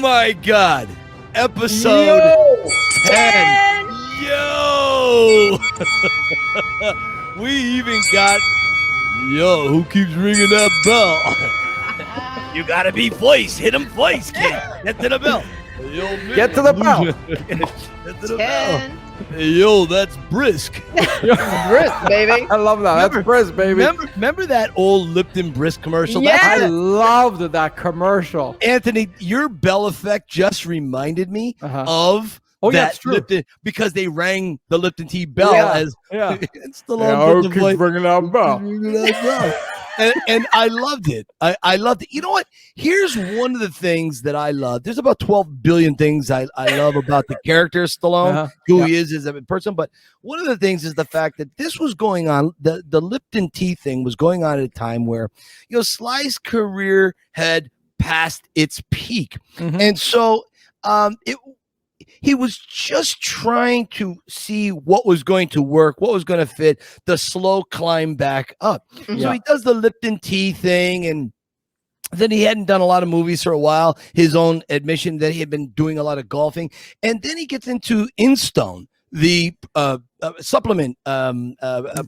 my God. Episode 10. Yo! We even got, who keeps ringing that bell? You gotta be voice. Hit him voice, kid. Get to the bell. Yo, man, Get to the bell. Get to the bell. Hey, yo, that's brisk. Brisk, baby. I love that. That's brisk, baby. Remember that old Lipton Brisk commercial? Yeah. I loved that commercial. Anthony, your bell effect just reminded me of that that's true. Lipton, because they rang the Lipton tea bell as it's the Keep ringing that bell. and I loved it. I loved it. You know what? Here's one of the things that I love. There's about 12 billion things I love about the character Stallone, who he is as a person. But one of the things is the fact that this was going on. The Lipton tea thing was going on at a time where, Sly's career had passed its peak. And so he was just trying to see what was going to work, what was going to fit, the slow climb back up. So he does the Lipton tea thing, and then he hadn't done a lot of movies for a while. His own admission that he had been doing a lot of golfing. And then he gets into Instone, the supplement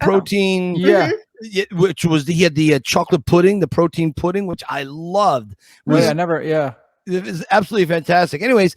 protein. Which was, he had the chocolate pudding, the protein pudding, which I loved. It was absolutely fantastic. Anyways,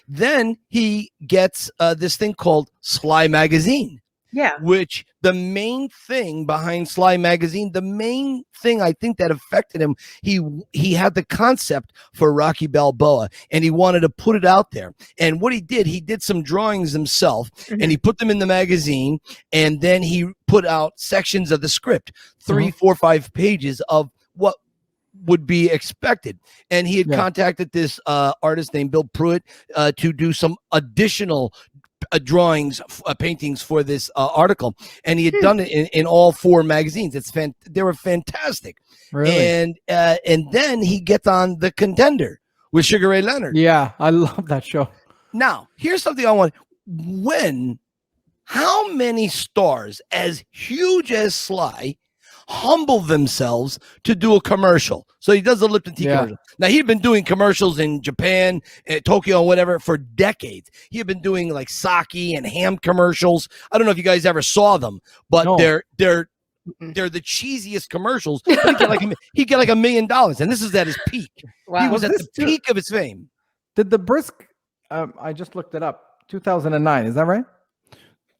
then he gets this thing called Sly Magazine. Yeah. Which the main thing behind Sly Magazine, the main thing I think that affected him, he had the concept for Rocky Balboa and he wanted to put it out there. And what he did some drawings himself and he put them in the magazine, and then he put out sections of the script, 3, 4, 5 pages of what would be expected. And he had contacted this artist named Bill Pruitt to do some additional drawings, paintings for this article, and he had done it in all 4 magazines. They were fantastic. Really? And then he gets on The Contender with Sugar Ray Leonard. Yeah, I love that show. Now, here's something I want. How many stars as huge as Sly humble themselves to do a commercial? So he does the Lipton tea commercial. Now, he'd been doing commercials in Japan, Tokyo, and whatever for decades. He had been doing like sake and ham commercials. I don't know if you guys ever saw them, but they're the cheesiest commercials. He'd get like $1 million, and this is at his peak. Wow. He was at the peak of his fame. Did the Brisk? I just looked it up. 2009. Is that right?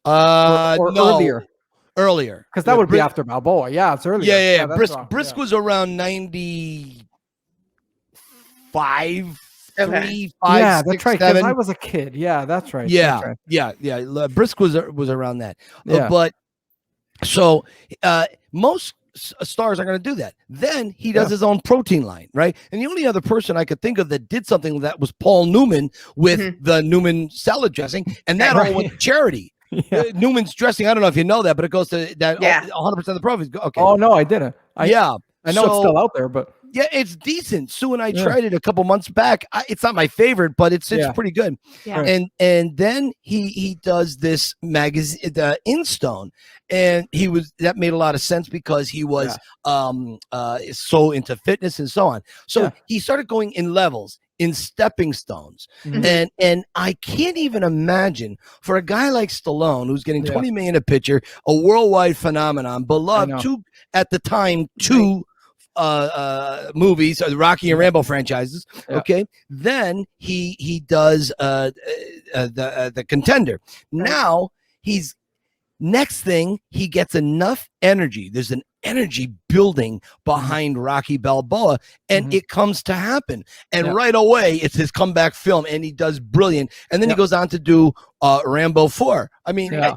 Or no. Earlier, because that would be after Balboa. Yeah, it's earlier. Yeah. Brisk was around 95, 3, 5, yeah, 6, that's right. 7. I was a kid. Yeah, that's right. Yeah, that's right. yeah. Brisk was around that. But so most stars are going to do that. Then he does his own protein line, right? And the only other person I could think of that did something that was Paul Newman with the Newman salad dressing, and that all went to charity. Newman's dressing, I don't know if you know that, but it goes to that 100% of the profits. Okay. Oh no, I didn't. I know it's still out there, but yeah, it's decent. Sue and I tried it a couple months back. It's not my favorite, but it's pretty good. Yeah. And then he does this magazine, the Instone, and that made a lot of sense because he was so into fitness and so on. So he started going in levels, in stepping stones. And I can't even imagine for a guy like Stallone, who's getting 20 million a picture, a worldwide phenomenon, beloved at the time, two movies, the Rocky and Rambo franchises. Okay. Then he does the Contender. Now next thing, he gets enough energy. There's an energy building behind Rocky Balboa, and it comes to happen. And right away, it's his comeback film, and he does brilliant. And then he goes on to do Rambo 4. I mean, I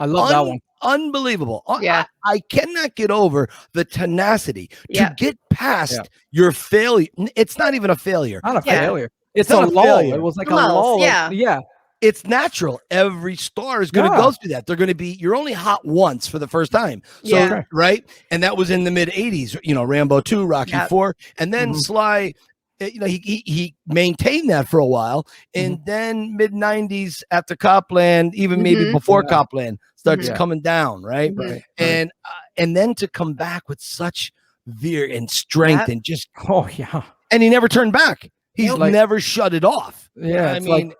love that one. Unbelievable. I cannot get over the tenacity to get past your failure. It's not even a failure. Not a failure. It's a lull. Failure. It was like a lull. Yeah. It's natural. Every star is going to go through that. They're going to be, you're only hot once for the first time. So, right. And that was in the mid 80s, Rambo 2, Rocky 4. And then Sly, he maintained that for a while. And then mid 90s after Copland, even maybe before Copland, starts coming down. Right. And then to come back with such veer and strength and just, and he never turned back. He's never shut it off. Yeah, I mean,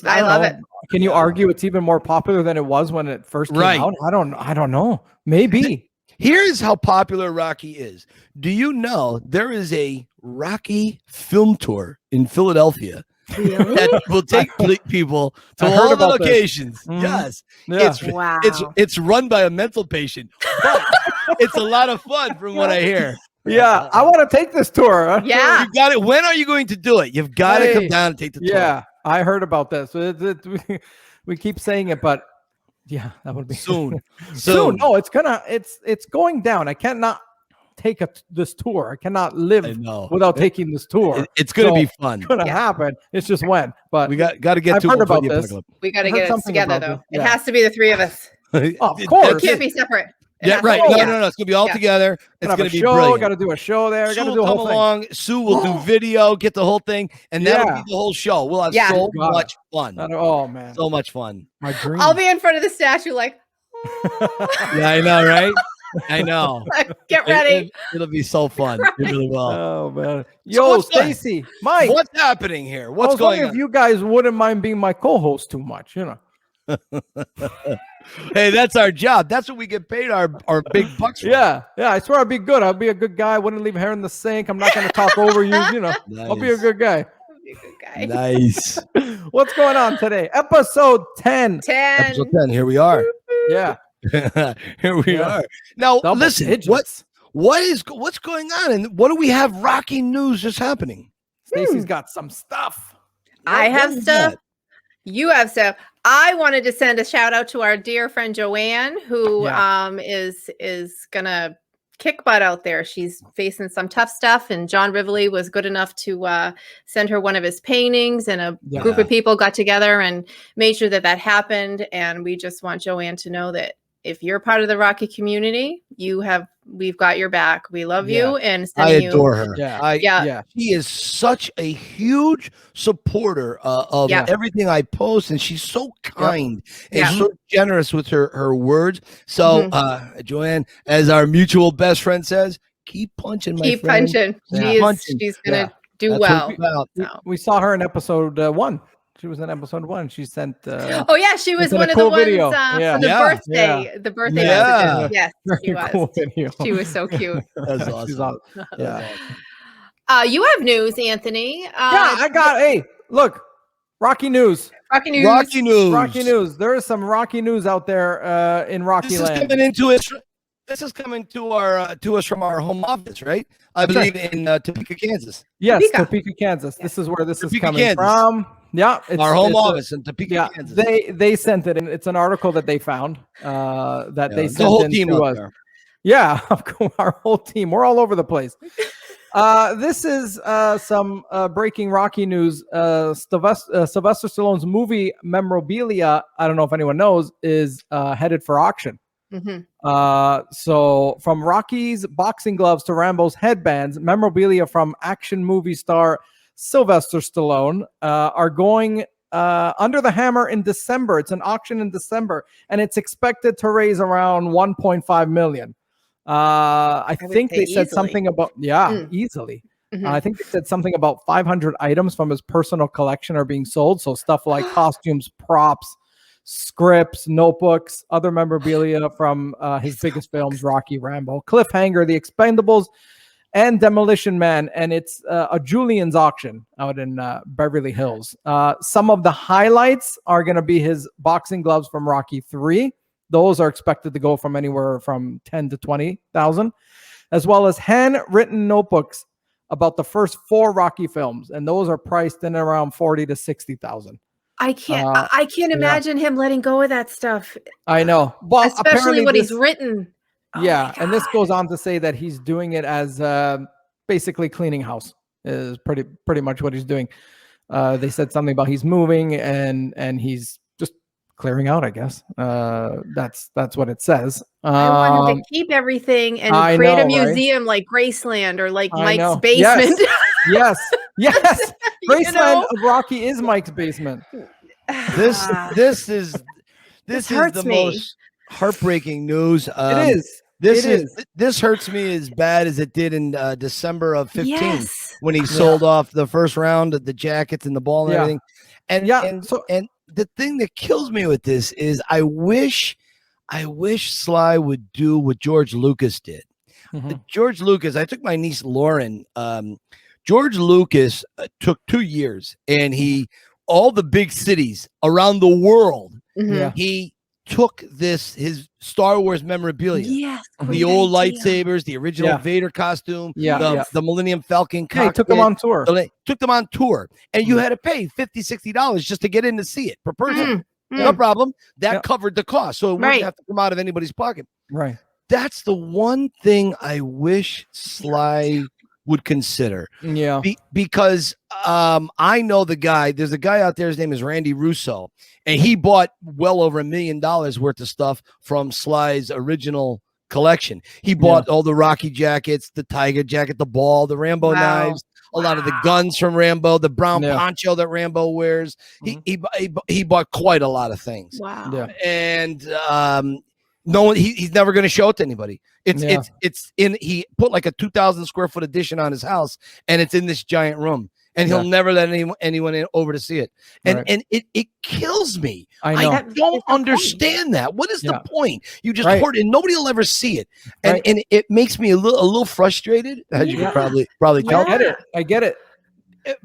I love it. Can you argue it's even more popular than it was when it first came out? I don't know. Maybe. Here's how popular Rocky is. Do you know there is a Rocky film tour in Philadelphia that will take people to all the locations? Yes. It's run by a mental patient, but it's a lot of fun from what I hear. Yeah, I want to take this tour. Yeah. You got it. When are you going to do it? You've got to come down and take the tour. Yeah, I heard about this. We keep saying it, but yeah, that would be soon. Soon. No, it's going down. I cannot take this tour. I cannot live without taking this tour. It's going to be fun. It's going to happen. It's just when. But we got to get I've to heard about this. We got to get it together, though. It has to be the three of us. Of course. It can't be separate. Yeah, right. No. It's going to be all together. It's going to be brilliant. Got to do a show there. Got to do a whole thing. Along. Sue will do video, get the whole thing, and that'll be the whole show. We'll have so much fun. Oh man, so much fun. My dream. I'll be in front of the statue, like. Yeah, I know, right? I know. Get ready. It'll be so fun. It really will. Oh man. Yo, Stacy, Mike. What's happening here? What's going on? If you guys wouldn't mind being my co-host too much, you know. Hey, that's our job. That's what we get paid our big bucks for. Yeah. I swear I'll be good. I'll be a good guy. I wouldn't leave hair in the sink. I'm not going to talk over you. You know, I'll be a good guy. Nice. What's going on today? Episode 10. Episode 10. Here we are. Yeah. Here we are. Now, listen. What's going on, and what do we have? Rocky news just happening. Stacy's got some stuff. I have stuff. You have stuff. I wanted to send a shout out to our dear friend Joanne, who is gonna kick butt out there. She's facing some tough stuff, and John Rivoli was good enough to send her one of his paintings, and a group of people got together and made sure that happened. And we just want Joanne to know that if you're part of the Rocky community, we've got your back. We love you, and I adore her. Yeah. She is such a huge supporter of everything I post, and she's so kind and so generous with her words. So, Joanne, as our mutual best friend says, keep punching, my friend. Keep punching. She's gonna do well. We saw her in episode 1. She was in episode 1. She sent. She was one of the ones for the birthday. The birthday messages. Yes, she was. Cool video. She was so cute. That's awesome. She's awesome. Yeah. You have news, Anthony. I got. Hey, look, Rocky news. Rocky news. Rocky news. Rocky news. There is some Rocky news out there in Rocky Land. This is coming to us from our home office, right? I believe in Topeka, Kansas. Yes, Topeka, Kansas. This is where this is coming from. Yeah, it's our home office in Topeka, Kansas. They sent it, and it's an article that they found that they sent the whole in team to us. There. Yeah, our whole team. We're all over the place. This is some breaking Rocky news. Sylvester Stallone's movie memorabilia, I don't know if anyone knows, is headed for auction. So from Rocky's boxing gloves to Rambo's headbands, memorabilia from action movie star Sylvester Stallone are going under the hammer in December. It's an auction in December, and it's expected to raise around 1.5 million. I think they said something about easily. I think they said something about 500 items from his personal collection are being sold. So stuff like costumes, props, scripts, notebooks, other memorabilia from his biggest films, Rocky, Rambo, Cliffhanger, The Expendables, and Demolition Man. And it's a Julian's auction out in Beverly Hills. Some of the highlights are going to be his boxing gloves from Rocky 3. Those are expected to go from anywhere from 10 to 20,000, as well as handwritten notebooks about the first 4 Rocky films, and those are priced in around 40 to 60,000. I can't imagine him letting go of that stuff. I know, but especially what he's written. And this goes on to say that he's doing it as basically cleaning house is pretty much what he's doing. They said something about he's moving and he's just clearing out, I guess. That's what it says. I want him to keep everything and create a museum like Graceland or like Mike's basement. Yes. Graceland of Rocky is Mike's basement. This is the most heartbreaking news. It is. This hurts me as bad as it did in December of 15. Yes. when he sold off the first round of the jackets and the ball and everything. And the thing that kills me with this is I wish Sly would do what George Lucas did. George Lucas, I took my niece Lauren. George Lucas took 2 years, and all the big cities around the world, he took his Star Wars memorabilia, the old lightsabers, the original Vader costume, the Millennium Falcon cockpit. He took them on tour. And you had to pay $50-$60 just to get in to see it per person. No problem. That covered the cost, so it wouldn't have to come out of anybody's pocket. Right. That's the one thing I wish Sly would consider. Yeah. Because I know the guy. There's a guy out there. His name is Randy Russo, and he bought well over $1 million worth of stuff from Sly's original collection. He bought all the Rocky jackets, the Tiger jacket, the ball, the Rambo knives, a lot of the guns from Rambo, the brown poncho that Rambo wears. He bought quite a lot of things. Wow. Yeah. And no one, he's never going to show it to anybody. He put like a 2,000 square foot addition on his house, and it's in this giant room, and he'll never let anyone in over to see it. And it kills me. I don't understand that. What is the point? You just hoard it, and nobody will ever see it. And it makes me a little frustrated, as you can probably tell. I get it.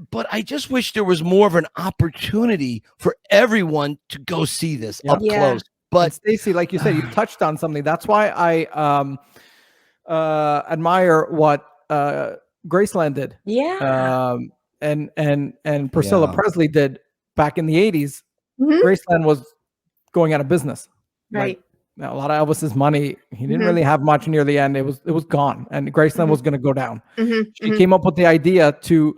But I just wish there was more of an opportunity for everyone to go see this up close. But Stacey, like you said, you touched on something. That's why I admire what Graceland did. Yeah. And Priscilla Presley did back in the 80s. Graceland was going out of business. Right. Like, a lot of Elvis's money, he didn't really have much near the end. It was gone, and Graceland was going to go down. She came up with the idea to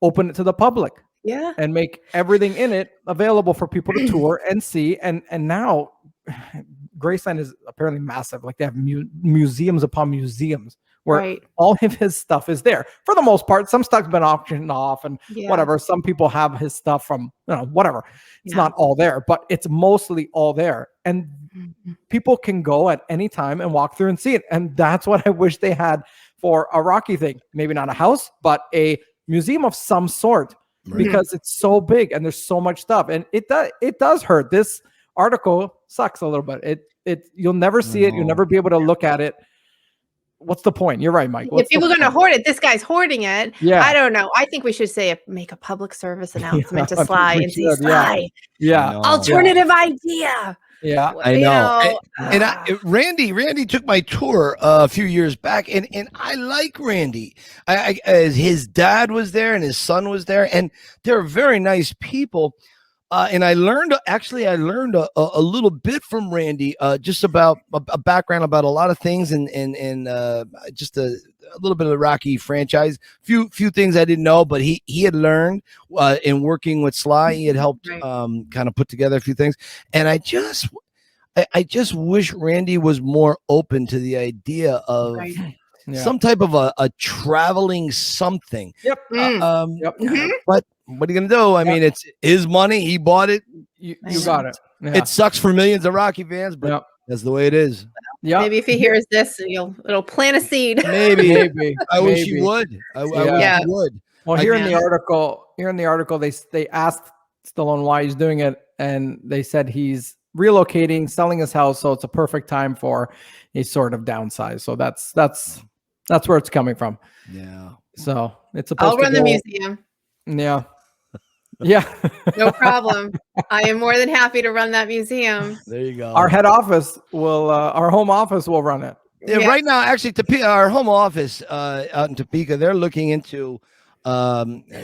open it to the public. Yeah. And make everything in it available for people to tour and see. And now Graceland is apparently massive. Like they have museums upon museums where all of his stuff is there. For the most part, some stuff's been auctioned off and whatever. Some people have his stuff from, whatever. It's not all there, but it's mostly all there. And people can go at any time and walk through and see it. And that's what I wish they had for a Rocky thing. Maybe not a house, but a museum of some sort. Because it's so big and there's so much stuff, and it does hurt. This article sucks a little bit. You'll never see it. You'll never be able to look at it. What's the point? You're right, Mike. If people are going to hoard it, this guy's hoarding it. Yeah. I don't know. I think we should make a public service announcement to Sly and see Sly. Yeah. Alternative idea. Yeah, I know. Randy took my tour a few years back, and I like Randy. His dad was there, and his son was there, and they're very nice people. And I learned a little bit from Randy, just about a background about a lot of things, and just a little bit of the Rocky franchise. Few things I didn't know, but he had learned in working with Sly. He had helped kind of put together a few things, and I just wish Randy was more open to the idea of some type of a traveling something. But what are you gonna do? I mean, it's his money. He bought it. You got it. Yeah. It sucks for millions of Rocky fans, but that's the way it is. Yeah. Maybe if he hears this, it'll plant a seed. Maybe. I wish he would. I wish he would. Well, here in the article, they asked Stallone why he's doing it, and they said he's relocating, selling his house, so it's a perfect time for a sort of downsize. So that's where it's coming from. Yeah. So it's supposed I'll run the museum. Yeah. Yeah. No problem. I am more than happy to run that museum. There you go. Our head office our home office will run it. Yeah. Right now, actually, our home office out in Topeka, they're looking into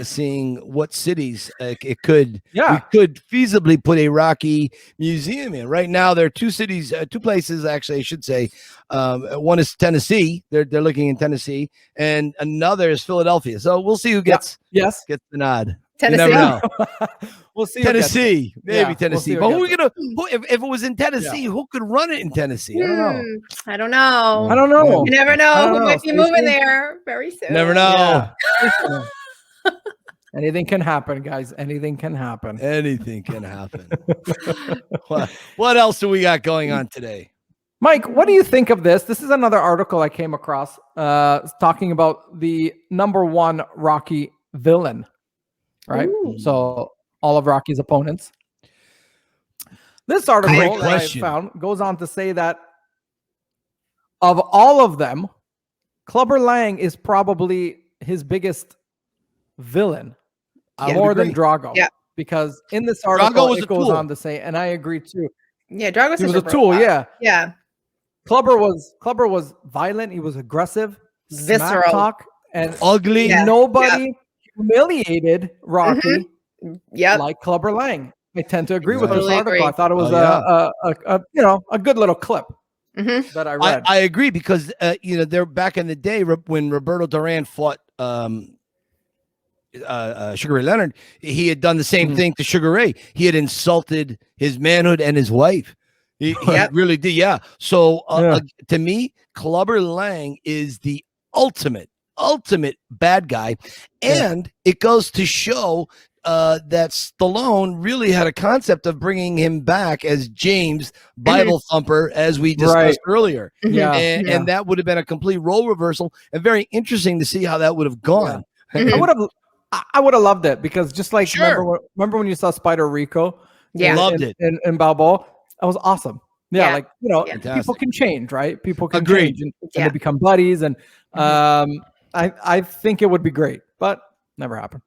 seeing what cities we could feasibly put a Rocky museum in. Right now, there are two places, actually, I should say. One is Tennessee. They're looking in Tennessee, and another is Philadelphia. So we'll see who gets the nod. Tennessee. You never know. We'll see. Tennessee, maybe Tennessee. We'll but if it was in Tennessee, who could run it in Tennessee? I don't know. You never know. Who might be moving there very soon. Never know. Yeah. Anything can happen, guys. Anything can happen. Anything can happen. What else do we got going on today? Mike, what do you think of this? This is another article I came across talking about the #1 Rocky villain, right? Ooh. So all of Rocky's opponents. This article that I found goes on to say that of all of them, Clubber Lang is probably his biggest villain, more than Drago. Yeah. Because in this article, it goes on to say, and I agree too. Yeah, Drago was a tool. Yeah. Yeah. Clubber was violent. He was aggressive, visceral, smack talk, and ugly. Yeah. Nobody humiliated Rocky like Clubber Lang. I tend to agree with this article. I thought it was a good little clip that I read. I agree because they're back in the day when Roberto Duran fought Sugar Ray Leonard. He had done the same thing to Sugar Ray. He had insulted his manhood and his wife. He really did. Yeah. So to me, Clubber Lang is the ultimate bad guy, and it goes to show that Stallone really had a concept of bringing him back as James Bible Thumper, as we discussed earlier. And that would have been a complete role reversal, and very interesting to see how that would have gone. I would have loved it because just like remember when you saw Spider Rico? Loved it in Balboa. That was awesome. Like people can change, right? People can change and they become buddies, and I think it would be great, but never happened.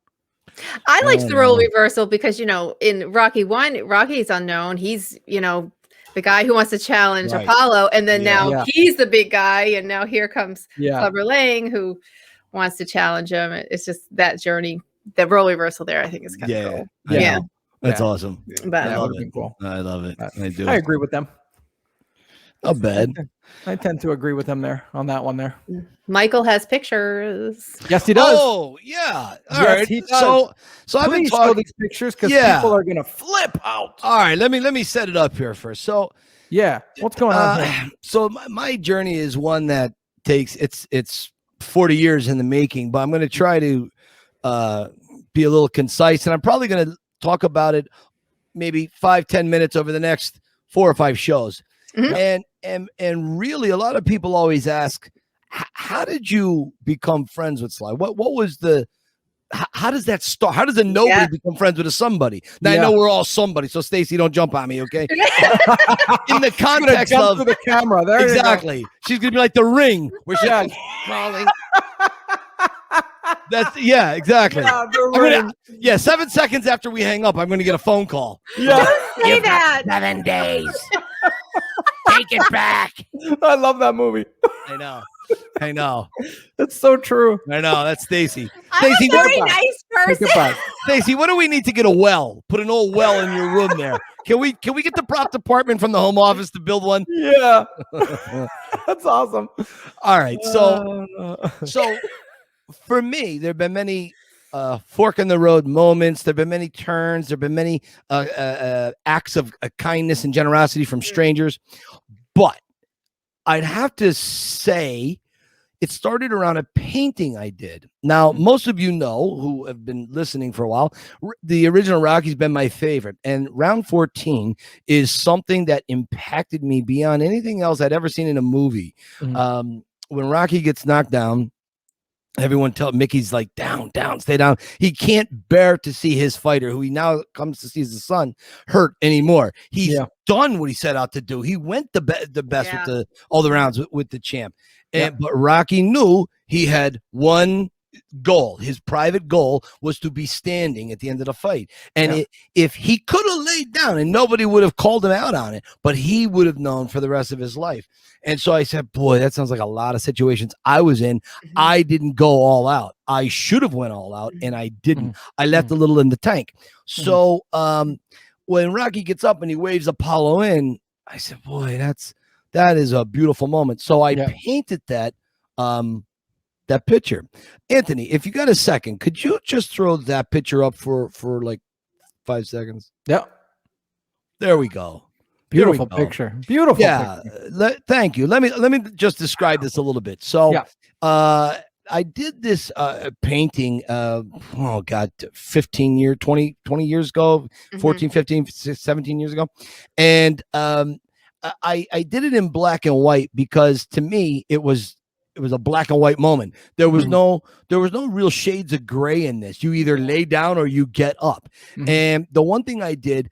I liked the role reversal because in Rocky 1, Rocky's unknown. He's the guy who wants to challenge Apollo, and then now he's the big guy, and now here comes Clubber Lang who wants to challenge him. It's just that journey, the role reversal there. I think is kind of cool. Yeah. That's awesome. But I love it. Cool. I love it. I do. I agree with them. Not bad. I tend to agree with them there on that one there. Michael has pictures. Yes, he does. Oh, yeah. All right. He does. So I've been talking show these pictures because people are gonna flip out. All right, let me set it up here first. So what's going on here? So my journey is one that takes it's 40 years in the making, but I'm going to try to be a little concise, and I'm probably going to talk about it maybe 5-10 minutes over the next 4 or 5 shows. And really, a lot of people always ask, how did you become friends with Sly? What was how does that start? How does a nobody become friends with a somebody? Now I know we're all somebody, so Stacy, don't jump on me, okay? In the context of the camera, there exactly, she's gonna be like the Ring, where she's crawling. That's exactly. 7 seconds after we hang up, I'm gonna get a phone call. Don't say that. 7 days. Take it back. I love that movie. I know. That's so true. I know. That's Stacy. I'm a very nice person. Stacy, what do we need to get a well? Put an old well in your room there. Can we get the prop department from the home office to build one? Yeah. That's awesome. All right. So for me, there have been many fork in the road moments. There have been many turns. There have been many acts of kindness and generosity from strangers. But I'd have to say it started around a painting I did. Now, most of you know, who have been listening for a while, the original Rocky's been my favorite. And round 14 is something that impacted me beyond anything else I'd ever seen in a movie. When Rocky gets knocked down, everyone tell Mickey's like, down, stay down. He can't bear to see his fighter, who he now comes to see as his son, hurt anymore. He's done what he set out to do. He went the best with all the rounds with the champ. But Rocky knew he had one goal. His private goal was to be standing at the end of the fight. And if he could have laid down, and nobody would have called him out on it, but he would have known for the rest of his life. And so I said, boy, that sounds like a lot of situations I was in. I didn't go all out. I should have went all out, and I didn't. I left a little in the tank. So when Rocky gets up and he waves Apollo in, I said, boy, that is a beautiful moment. So I painted that picture. Anthony, if you got a second, could you just throw that picture up for like 5 seconds? Yeah. There we go. Beautiful picture. Beautiful. Picture. Thank you. Let me just describe this a little bit. So I did this painting 20 years ago, 14, 15, 17 years ago. And I did it in black and white because to me it was a black and white moment. There was no real shades of gray in this. You either lay down or you get up. And the one thing I did,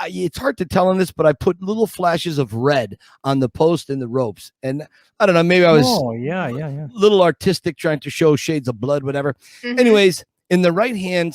it's hard to tell on this, but I put little flashes of red on the post and the ropes. And I don't know, maybe I was little artistic, trying to show shades of blood, whatever. Anyways, on the right hand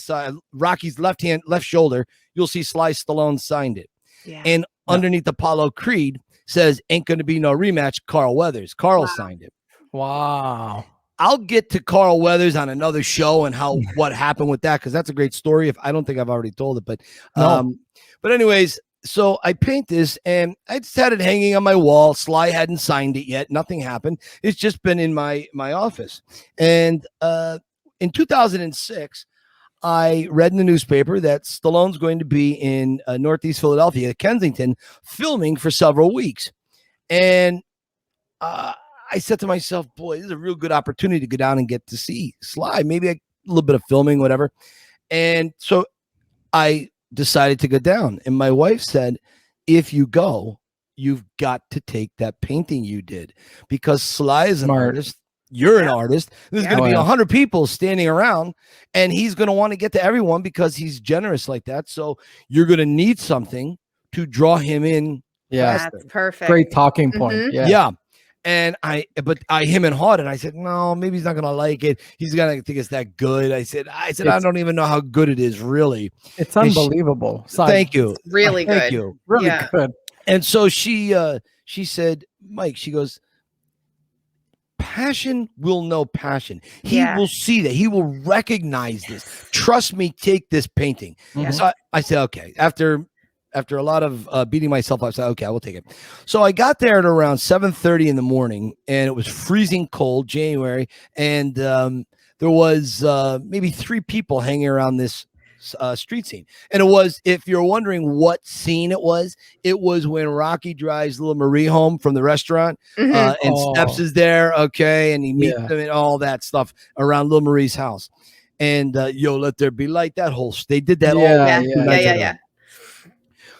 side, Rocky's left shoulder, you'll see Sly Stallone signed it. Yeah. And underneath Apollo Creed says, "Ain't gonna be no rematch, Carl Weathers." Carl signed it. Wow. I'll get to Carl Weathers on another show and what happened with that, because that's a great story. I don't think I've already told it, but but anyways, so I paint this and I just had it hanging on my wall. Sly hadn't signed it yet. Nothing happened. It's just been in my office. And in 2006, I read in the newspaper that Stallone's going to be in Northeast Philadelphia, Kensington, filming for several weeks. And I said to myself, boy, this is a real good opportunity to go down and get to see Sly, maybe a little bit of filming, whatever. And so I decided to go down. And my wife said, if you go, you've got to take that painting you did, because Sly is an artist. You're an artist. There's going to be 100 people standing around, and he's going to want to get to everyone because he's generous like that. So you're going to need something to draw him in. Yeah, faster. That's perfect. Great talking point. Yeah. And I him and hawed, and I said, no, maybe he's not going to like it. He's going to think it's that good. I said, I don't even know how good it is, really. It's unbelievable. Thank you. It's really good. Thank you. Really good. And so she said, Mike, she goes, passion will know passion. He will see that. He will recognize this. Trust me, take this painting. So I said, okay. After a lot of beating myself up, I said, okay, I will take it. So I got there at around 7:30 in the morning, and it was freezing cold, January, and there was maybe 3 people hanging around this street scene. And it was, if you're wondering what scene it was when Rocky drives little Marie home from the restaurant, and Steps is there, okay, and he meets them and all that stuff around little Marie's house. And Yo, Let There Be Light, that whole, they did that all. Yeah.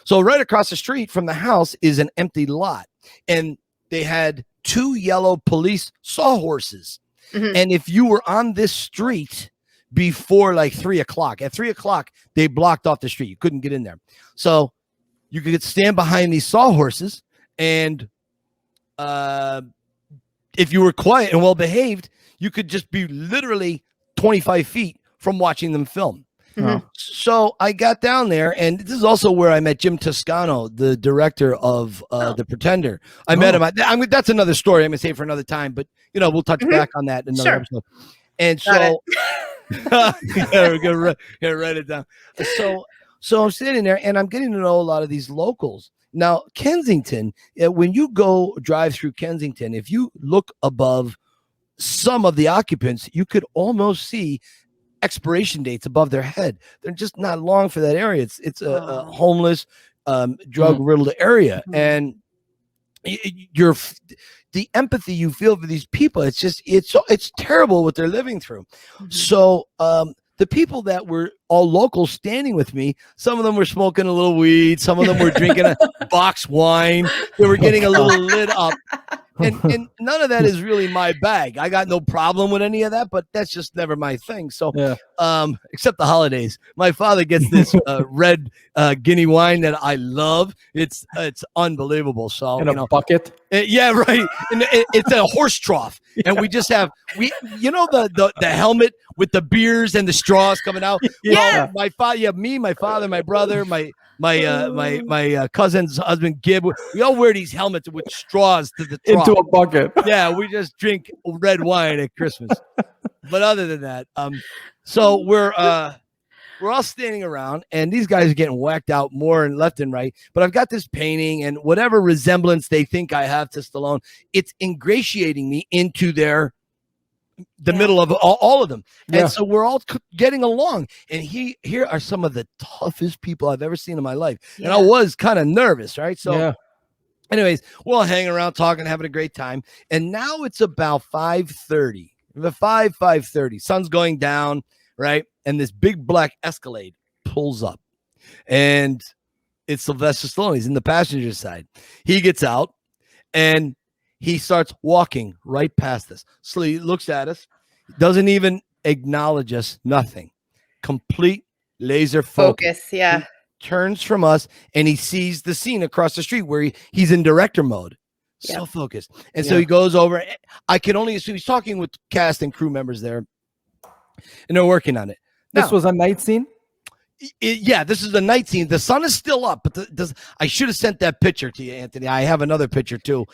So right across the street from the house is an empty lot, and they had 2 yellow police sawhorses. And if you were on this street before like 3 o'clock, at 3 o'clock, they blocked off the street. You couldn't get in there. So you could stand behind these sawhorses, and if you were quiet and well behaved, you could just be literally 25 feet from watching them film. So I got down there, and this is also where I met Jim Toscano, the director of The Pretender. I met him. That's another story. I'm gonna save for another time, but we'll touch back on that in another episode. And so we're gonna write it down. So I'm sitting there, and I'm getting to know a lot of these locals. Now, Kensington, when you go drive through Kensington, if you look above some of the occupants, you could almost see expiration dates above their head. They're just not long for that area. It's a homeless, drug-riddled area, and the empathy you feel for these people, it's terrible what they're living through. So the people that were all local standing with me, some of them were smoking a little weed, some of them were drinking a box wine, they were getting a little lit up. And none of that is really my bag. I got no problem with any of that, but that's just never my thing. So, except the holidays, my father gets this red Guinea wine that I love. It's unbelievable. So in a bucket. Yeah, right. And it's a horse trough, and we just have the helmet with the beers and the straws coming out. Yeah. Well, my father, me, my father, my brother, my cousin's husband Gib, we all wear these helmets with straws to the trough. Into a bucket. Yeah, we just drink red wine at Christmas. But other than that, so we're all standing around, and these guys are getting whacked out more and left and right. But I've got this painting, and whatever resemblance they think I have to Stallone, it's ingratiating me into the middle of all of them. And so we're all getting along. And here are some of the toughest people I've ever seen in my life. And I was kind of nervous, right? So anyways, we're all hanging around, talking, having a great time. And now it's about 5:30. The 5:30. Sun's going down, right? And this big black Escalade pulls up. And It's Sylvester Stallone. He's in the passenger side. He gets out and he starts walking right past us. So he looks at us, doesn't even acknowledge us, nothing. Complete laser focus. Yeah. He turns from us and he sees the scene across the street where he's in director mode. So focused. And so he goes over. I can only assume he's talking with cast and crew members there, and they're working on it. This was a night scene? This is the night scene. The sun is still up, but I should have sent that picture to you, Anthony. I have another picture too,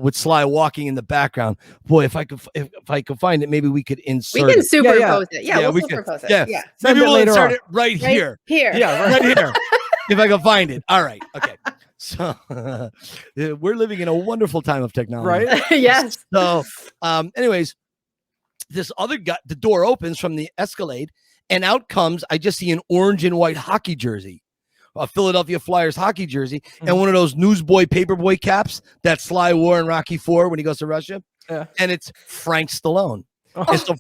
with Sly walking in the background. Boy, if I could find it, maybe we could insert. We can superimpose it. Yeah, we'll superimpose it. Yeah, maybe we'll insert it right here. Yeah, right here. If I can find it. All right. Okay. So we're living in a wonderful time of technology, right? Yes. So, anyways, this other guy, the door opens from the Escalade, and out comes, I just see an orange and white hockey jersey, a Philadelphia Flyers hockey jersey, and one of those newsboy, paperboy caps that Sly wore in Rocky IV when he goes to Russia. Yeah. And it's Frank Stallone. And so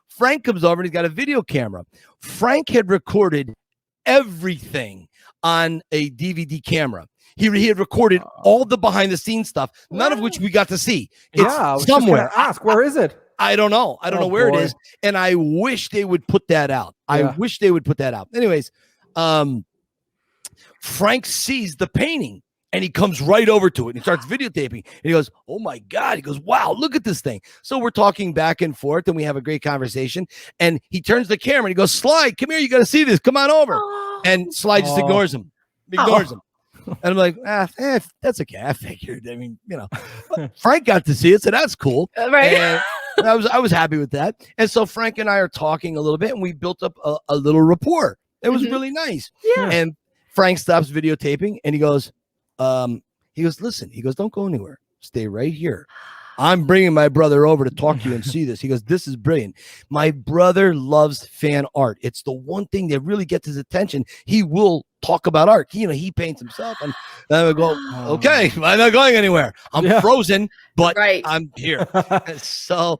Frank comes over and he's got a video camera. Frank had recorded everything on a DVD camera. He had recorded all the behind the scenes stuff, none of which we got to see. It's somewhere. Ask, where is it? I don't know. I don't know where it is. And I wish they would put that out. I wish they would put that out. Anyways, Frank sees the painting and he comes right over to it and he starts videotaping. And he goes, oh my God. He goes, wow, look at this thing. So we're talking back and forth and we have a great conversation. And he turns the camera and he goes, Sly, come here. You got to see this. Come on over. And Sly just ignores him. Him. And I'm like, that's okay. I figured. I mean, Frank got to see it, so that's cool. Right. And I was happy with that. And so Frank and I are talking a little bit, and we built up a little rapport. It was really nice. Yeah. And Frank stops videotaping, and he goes, listen. He goes, don't go anywhere. Stay right here. I'm bringing my brother over to talk to you and see this. He goes, this is brilliant. My brother loves fan art. It's the one thing that really gets his attention. He will talk about art. He paints himself. And I would go, okay, I'm not going anywhere. I'm frozen, but I'm here. So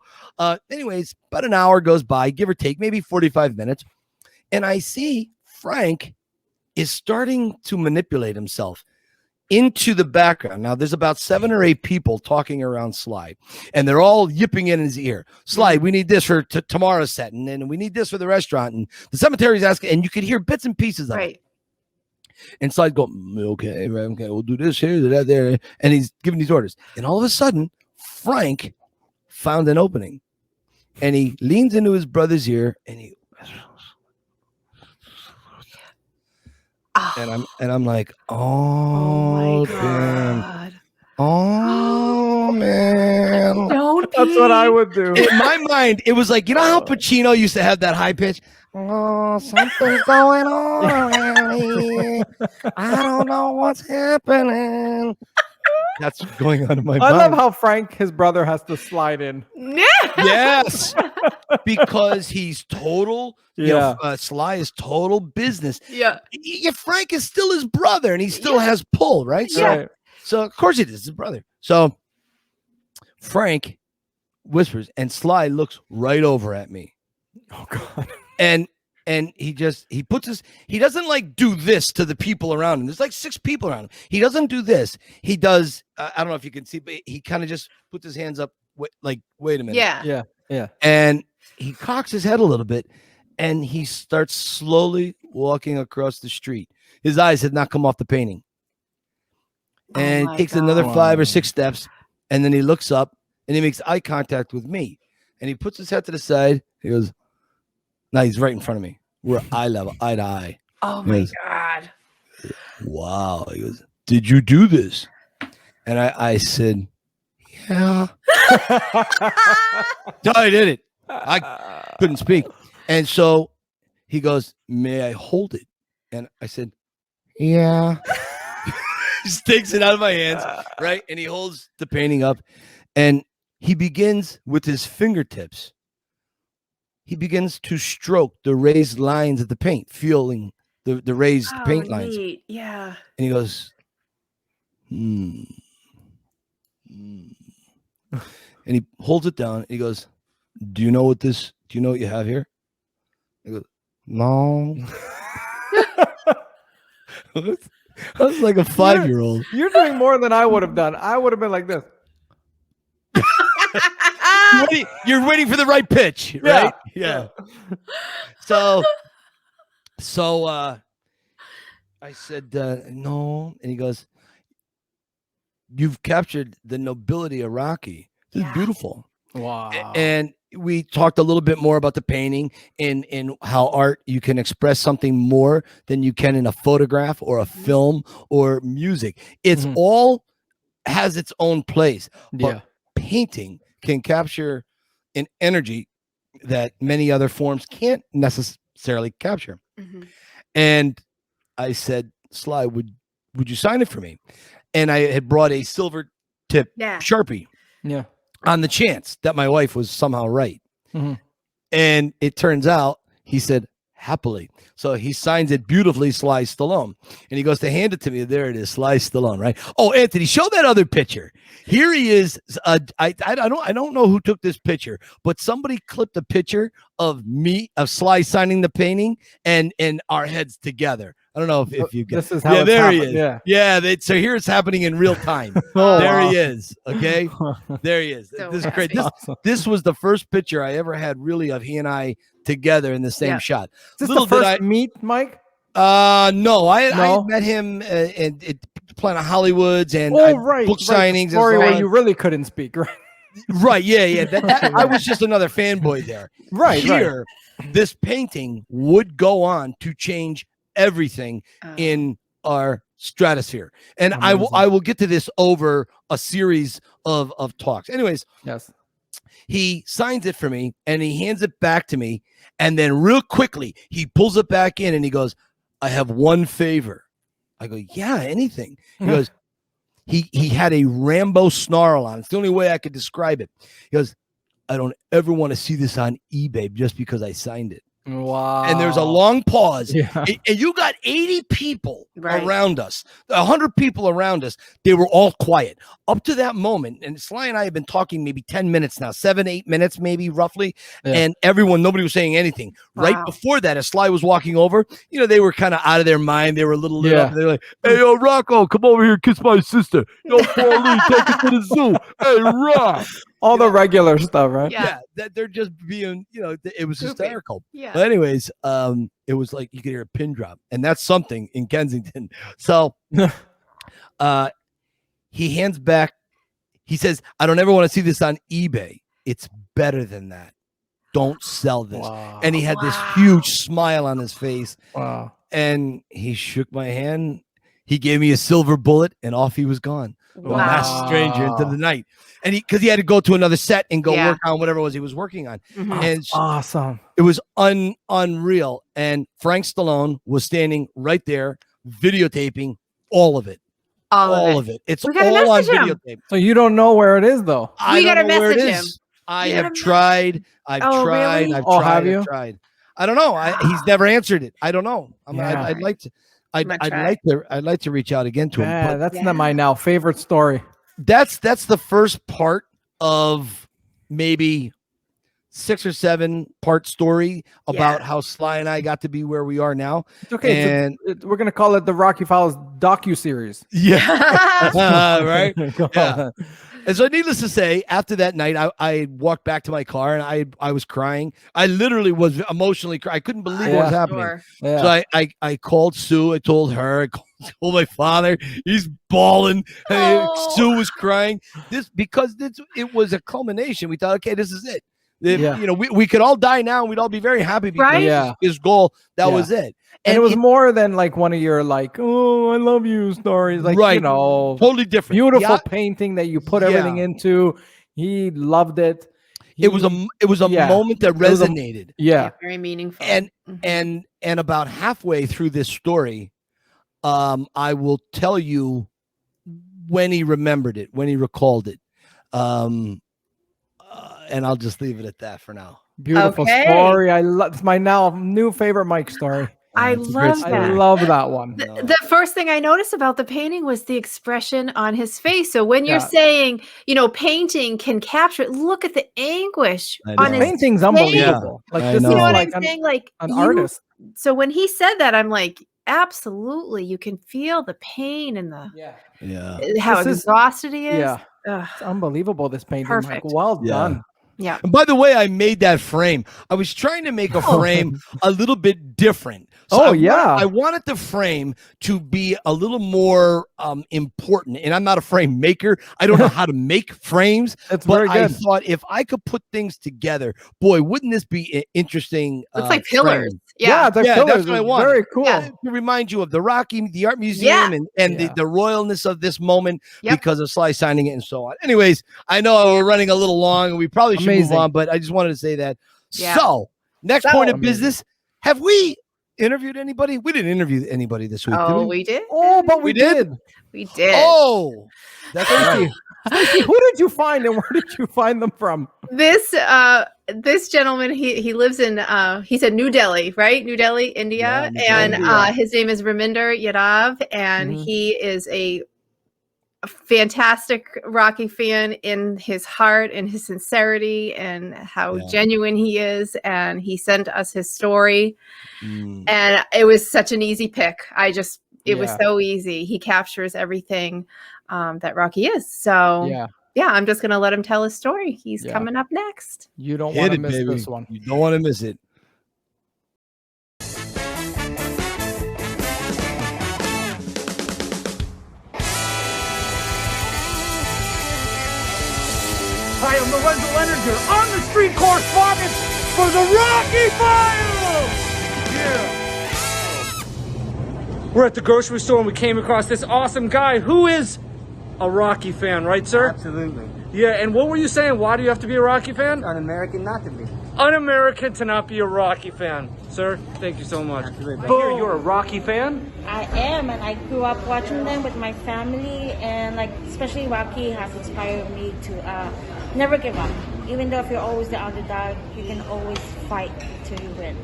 anyways, about an hour goes by, give or take, maybe 45 minutes. And I see Frank is starting to manipulate himself into the background. Now, there's about 7 or 8 people talking around Sly, and they're all yipping in his ear. Sly, we need this for tomorrow's set, and then we need this for the restaurant, and the cemetery's asking, and you could hear bits and pieces of it. And Sly's going, okay, we'll do this here, that, there, and he's giving these orders. And all of a sudden, Frank found an opening, and he leans into his brother's ear, and he. And I'm like, oh damn. Oh man. That's what I would do. In my mind, it was like, you know how Pacino used to have that high pitch? Oh, something's going on around here. I don't know what's happening. That's going on in my mind. I love how Frank, his brother, has to slide in. Yes. Because he's total, Sly is total business. Yeah. Frank is still his brother and he still has pull, right? So of course it is his brother. So Frank whispers and Sly looks right over at me. Oh God. And he doesn't like do this to the people around him. There's like 6 people around him. He doesn't do this. He does, I don't know if you can see, but he kind of just puts his hands up like, wait a minute. Yeah. And he cocks his head a little bit and he starts slowly walking across the street. His eyes had not come off the painting. And he takes another 5 or 6 steps and then he looks up and he makes eye contact with me. And he puts his head to the side. He goes, no, he's right in front of me. We're eye level, eye to eye. Oh my God. Wow. He goes, did you do this? And I said, yeah. No, I did it. I couldn't speak. And so he goes, may I hold it? And I said, yeah. He just takes it out of my hands, right? And he holds the painting up and he begins with his fingertips. He begins to stroke the raised lines of the paint, feeling the raised paint lines. Neat. Yeah. And he goes, And he holds it down. And he goes, do you know what you have here? I go, no. I was like a 5-year-old. You're doing more than I would have done. I would have been like this. You're waiting for the right pitch, right? Yeah. So I said, no. And he goes, you've captured the nobility of Rocky. This is beautiful. Wow. And we talked a little bit more about the painting and how art, you can express something more than you can in a photograph or a film or music. It's all has its own place. But painting can capture an energy that many other forms can't necessarily capture. And I said, Sly, would you sign it for me? And I had brought a silver tip Sharpie on the chance that my wife was somehow right. And it turns out he said, happily. So he signs it beautifully, Sly Stallone. And he goes to hand it to me. There it is, Sly Stallone, right? Oh, Anthony, show that other picture. Here he is. I don't know who took this picture, but somebody clipped a picture of Sly signing the painting and our heads together. I don't know if you get this is how there happened. he is. Yeah. So here it's happening in real time. There he is. Okay. There he is. So this is great. awesome. This was the first picture I ever had really of he and I together in the same shot. Is this the first meet, Mike? No, I met him at Planet Hollywoods and book signings. Story where you really couldn't speak, right? Right, yeah. I was just another fanboy there. Here, this painting would go on to change everything in our stratosphere, and I will get to this over a series of talks. Anyways, he signs it for me and he hands it back to me, and then real quickly he pulls it back in and he goes, I have one favor. I go, yeah, anything. He goes, he had a Rambo snarl on. It's the only way I could describe it. He goes, I don't ever want to see this on eBay just because I signed it. Wow. And there's a long pause. And you got 80 people around us, 100 people around us. They were all quiet up to that moment. And Sly and I have been talking maybe 10 minutes now, 7-8 minutes, maybe roughly. And nobody was saying anything. Right before that, as Sly was walking over, they were kind of out of their mind. They were a little lit up. They were like, hey, yo, Rocco, come over here, kiss my sister. Yo, Paulie, take it to the zoo. Hey, Rock. All the regular stuff, right? Yeah, that they're just being, it was hysterical. Yeah. But anyways, it was like you could hear a pin drop, and that's something in Kensington. So he hands back. He says, I don't ever want to see this on eBay. It's better than that. Don't sell this. Wow. And he had this huge smile on his face. Wow. And he shook my hand. He gave me a silver bullet, and off he was gone. Wow. Last stranger into the night. And because he had to go to another set and go work on whatever it was he was working on. And awesome. It was unreal. And Frank Stallone was standing right there videotaping all of it. All of it. It's all on videotape. So you don't know where it is, though. We got to message him. I have tried. I've tried. Really? I've tried. I don't know. He's never answered it. I don't know. I'd like to. I'd like to reach out again to him. Yeah, that's not my now favorite story. That's the first part of maybe 6 or 7 part story about how Sly and I got to be where we are now. It's okay. And we're gonna call it the Rocky Files docu-series. Yeah. Right. Yeah. And so needless to say, after that night, I walked back to my car and I was crying. I literally was emotionally crying. I couldn't believe what was happening. Sure. Yeah. So I called Sue. I told her. I told my father. He's bawling. Sue was crying. Because it was a culmination. We thought, okay, this is it. We could all die now and we'd all be very happy because his goal, that was it. And it was more than like one of your like, oh, I love you stories. Like, totally different. Beautiful painting that you put everything into. He loved it. It was a moment that resonated. Very meaningful. And about halfway through this story, I will tell you when he remembered it, when he recalled it. And I'll just leave it at that for now. Beautiful story. It's my now new favorite Mike story. I love that. I love that one. The first thing I noticed about the painting was the expression on his face. So when you're saying, painting can capture it, look at the anguish on his painting's unbelievable. Like this, you know what I'm saying? Like an artist. So when he said that, I'm like, absolutely. You can feel the pain and the how This exhausted he is. Yeah. It's unbelievable, this painting. Perfect. Mike. Well done. Yeah. And by the way, I made that frame. I was trying to make a frame a little bit different. So I wanted the frame to be a little more important. And I'm not a frame maker. I don't know how to make frames. That's but very good. I thought if I could put things together, boy, wouldn't this be an interesting? Looks like pillars. frame. Yeah, it's like pillars. That's what I want. Very cool. To remind you of the Rocky, the art museum, and the royalness of this moment because of Sly signing it and so on. Anyways, I know we're running a little long and we probably should move on, but I just wanted to say that. Yeah. So, next point of business. Have we interviewed anybody? We didn't interview anybody this week, did we? We did. Oh, but we did. We did. Oh, that's right. Who did you find and where did you find them from? This gentleman, he lives in he said New Delhi, right? New Delhi, India. And his name is Raminder Yadav, and he is a fantastic Rocky fan in his heart and his sincerity and how genuine he is. And he sent us his story. And it was such an easy pick. It was so easy. He captures everything that Rocky is. So I'm just going to let him tell his story. He's coming up next. You don't want to miss this one. You don't want to miss it. I am Lorenzo Leninger. I'm the street correspondent for the Rocky Files! Yeah. We're at the grocery store and we came across this awesome guy who is a Rocky fan, right, sir? Absolutely. Yeah, and what were you saying? Why do you have to be a Rocky fan? Un-American not to be. Un-American to not be a Rocky fan. Sir, thank you so much. Absolutely. I hear you're a Rocky fan? I am, and I grew up watching them with my family, and especially Rocky has inspired me to never give up. Even though if you're always the underdog, you can always fight till you win.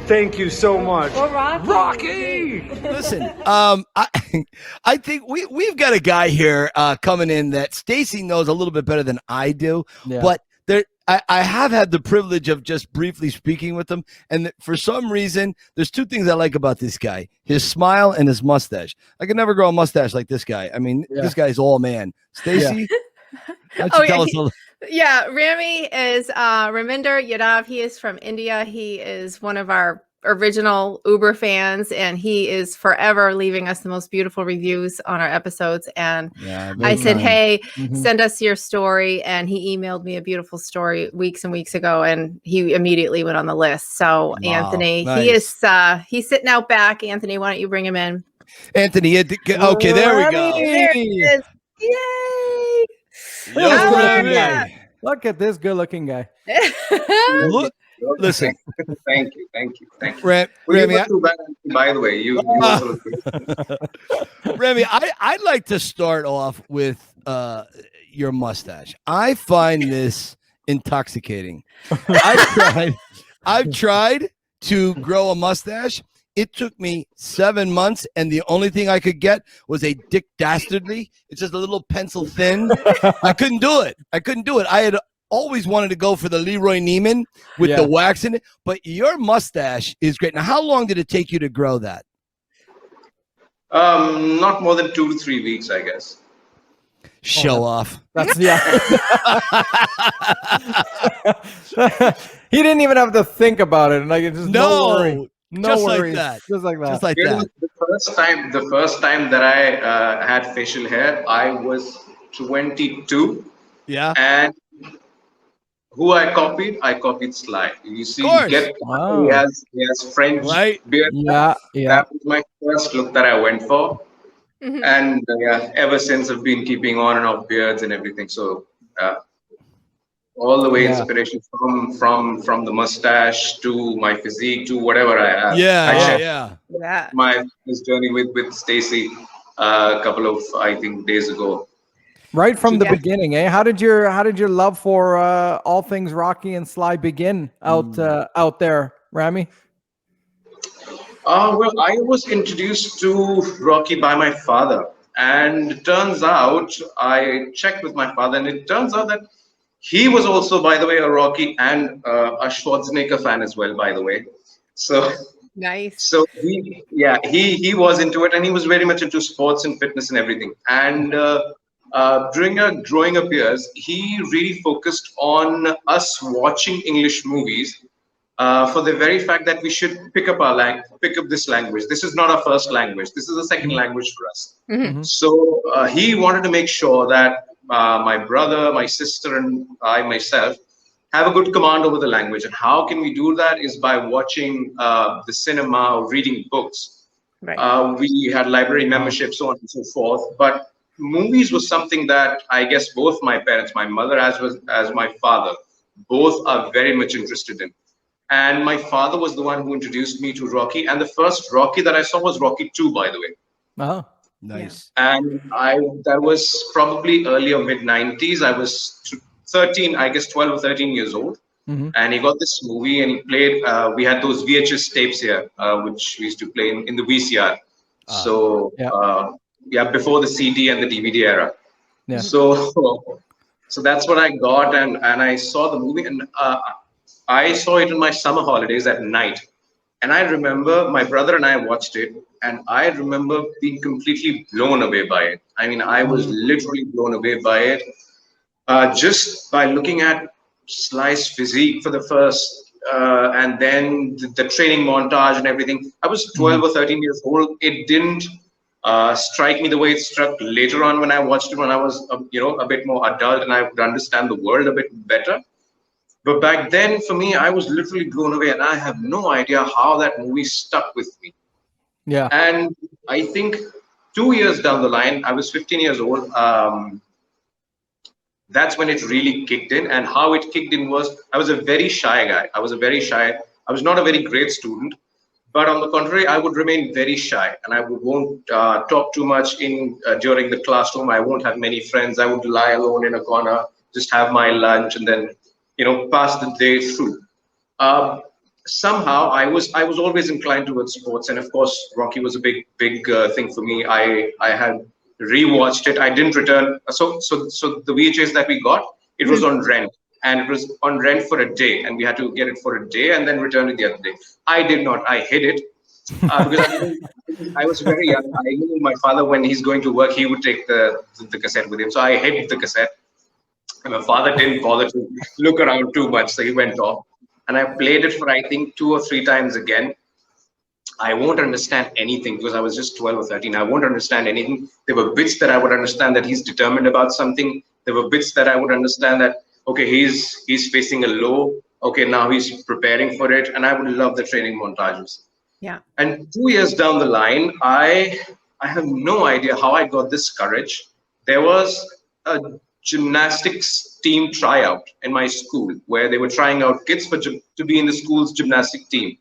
Thank you so much. Go Rocky! Rocky! Listen, I think we've got a guy here coming in that Stacy knows a little bit better than I do, but I have had the privilege of just briefly speaking with him, and for some reason, there's two things I like about this guy: his smile and his mustache. I could never grow a mustache like this guy. I mean, this guy's all man. Stacy, why don't you tell us a little? Yeah, Rami is Raminder Yadav. He is from India. He is one of our original Uber fans, and he is forever leaving us the most beautiful reviews on our episodes. And I said, hey, send us your story. And he emailed me a beautiful story weeks and weeks ago, and he immediately went on the list. So Anthony, he is he's sitting out back. Anthony, why don't you bring him in? Anthony, okay, there we go. There he is. Yay! Look at this good-looking guy. Listen. Thank you. Rami, by the way, you also Rami, I'd like to start off with your mustache. I find this intoxicating. I've tried to grow a mustache. It took me 7 months, and the only thing I could get was a Dick Dastardly. It's just a little pencil thin. I couldn't do it. I had always wanted to go for the Leroy Neiman with the wax in it, but your mustache is great. Now, how long did it take you to grow that? not more than 2 to 3 weeks, I guess. Show off. That's He didn't even have to think about it. Like it's just no worry. No just worries. Like that. Just like that. Just like that. The first time that I had facial hair, I was 22. Yeah. And who I copied Sly. You see, he has French beard. Yeah. That was my first look that I went for. Mm-hmm. And ever since I've been keeping on and off beards and everything. So all the way inspiration from the mustache to my physique to whatever I have. My journey with Stacy a couple of days ago. Right from the beginning, eh? How did your love for all things Rocky and Sly begin out there, Rami? Well, I was introduced to Rocky by my father, and it turns out I checked with my father, and it turns out that he was also, by the way, a Rocky and a Schwarzenegger fan as well, by the way. So Nice. So he was into it, and he was very much into sports and fitness and everything. And during our growing up years, he really focused on us watching English movies for the very fact that we should pick up this language. This is not our first language. This is a second language for us. So he wanted to make sure that my brother, my sister, and I myself have a good command over the language. And how can we do that is by watching the cinema or reading books. Right. We had library membership, so on and so forth. But movies was something that I guess both my parents, my mother as well as my father, both are very much interested in. And my father was the one who introduced me to Rocky. And the first Rocky that I saw was Rocky 2, by the way. Oh, nice. And that was probably early or mid 90s. I was 13, I guess 12 or 13 years old. And he got this movie and he played, we had those VHS tapes here, which we used to play in the VCR. Before the CD and the DVD era. Yeah. So that's what I got. And I saw the movie, and I saw it in my summer holidays at night. And I remember my brother and I watched it, and I remember being completely blown away by it. I mean, I was literally blown away by it. Just by looking at Sly's physique for the first, and then the training montage and everything. I was 12 or 13 years old. It didn't strike me the way it struck later on when I watched it when I was, a bit more adult and I could understand the world a bit better. But back then, for me, I was literally blown away, and I have no idea how that movie stuck with me. Yeah. And I think 2 years down the line, I was 15 years old. That's when it really kicked in. And how it kicked in was, I was a very shy guy. I was not a very great student. But on the contrary, I would remain very shy, and I won't talk too much during the classroom. I won't have many friends. I would lie alone in a corner, just have my lunch, and then pass the day through. Somehow I was always inclined towards sports, and of course Rocky was a big thing for me. I had rewatched it. I didn't return. So the VHS that we got, it was on rent, and it was on rent for a day, and we had to get it for a day and then return it the other day. I did not. I hid it because I was very young. I knew my father, when he's going to work, he would take the cassette with him. So I hid the cassette. And my father didn't bother to look around too much, so he went off. And I played it for, I think, 2 or 3 times again. I won't understand anything because I was just 12 or 13. I won't understand anything. There were bits that I would understand that he's determined about something. There were bits that I would understand that, okay, he's facing a low. Okay, now he's preparing for it. And I would love the training montages. Yeah. And 2 years down the line, I have no idea how I got this courage. There was a gymnastics team tryout in my school where they were trying out kids to be in the school's gymnastic team.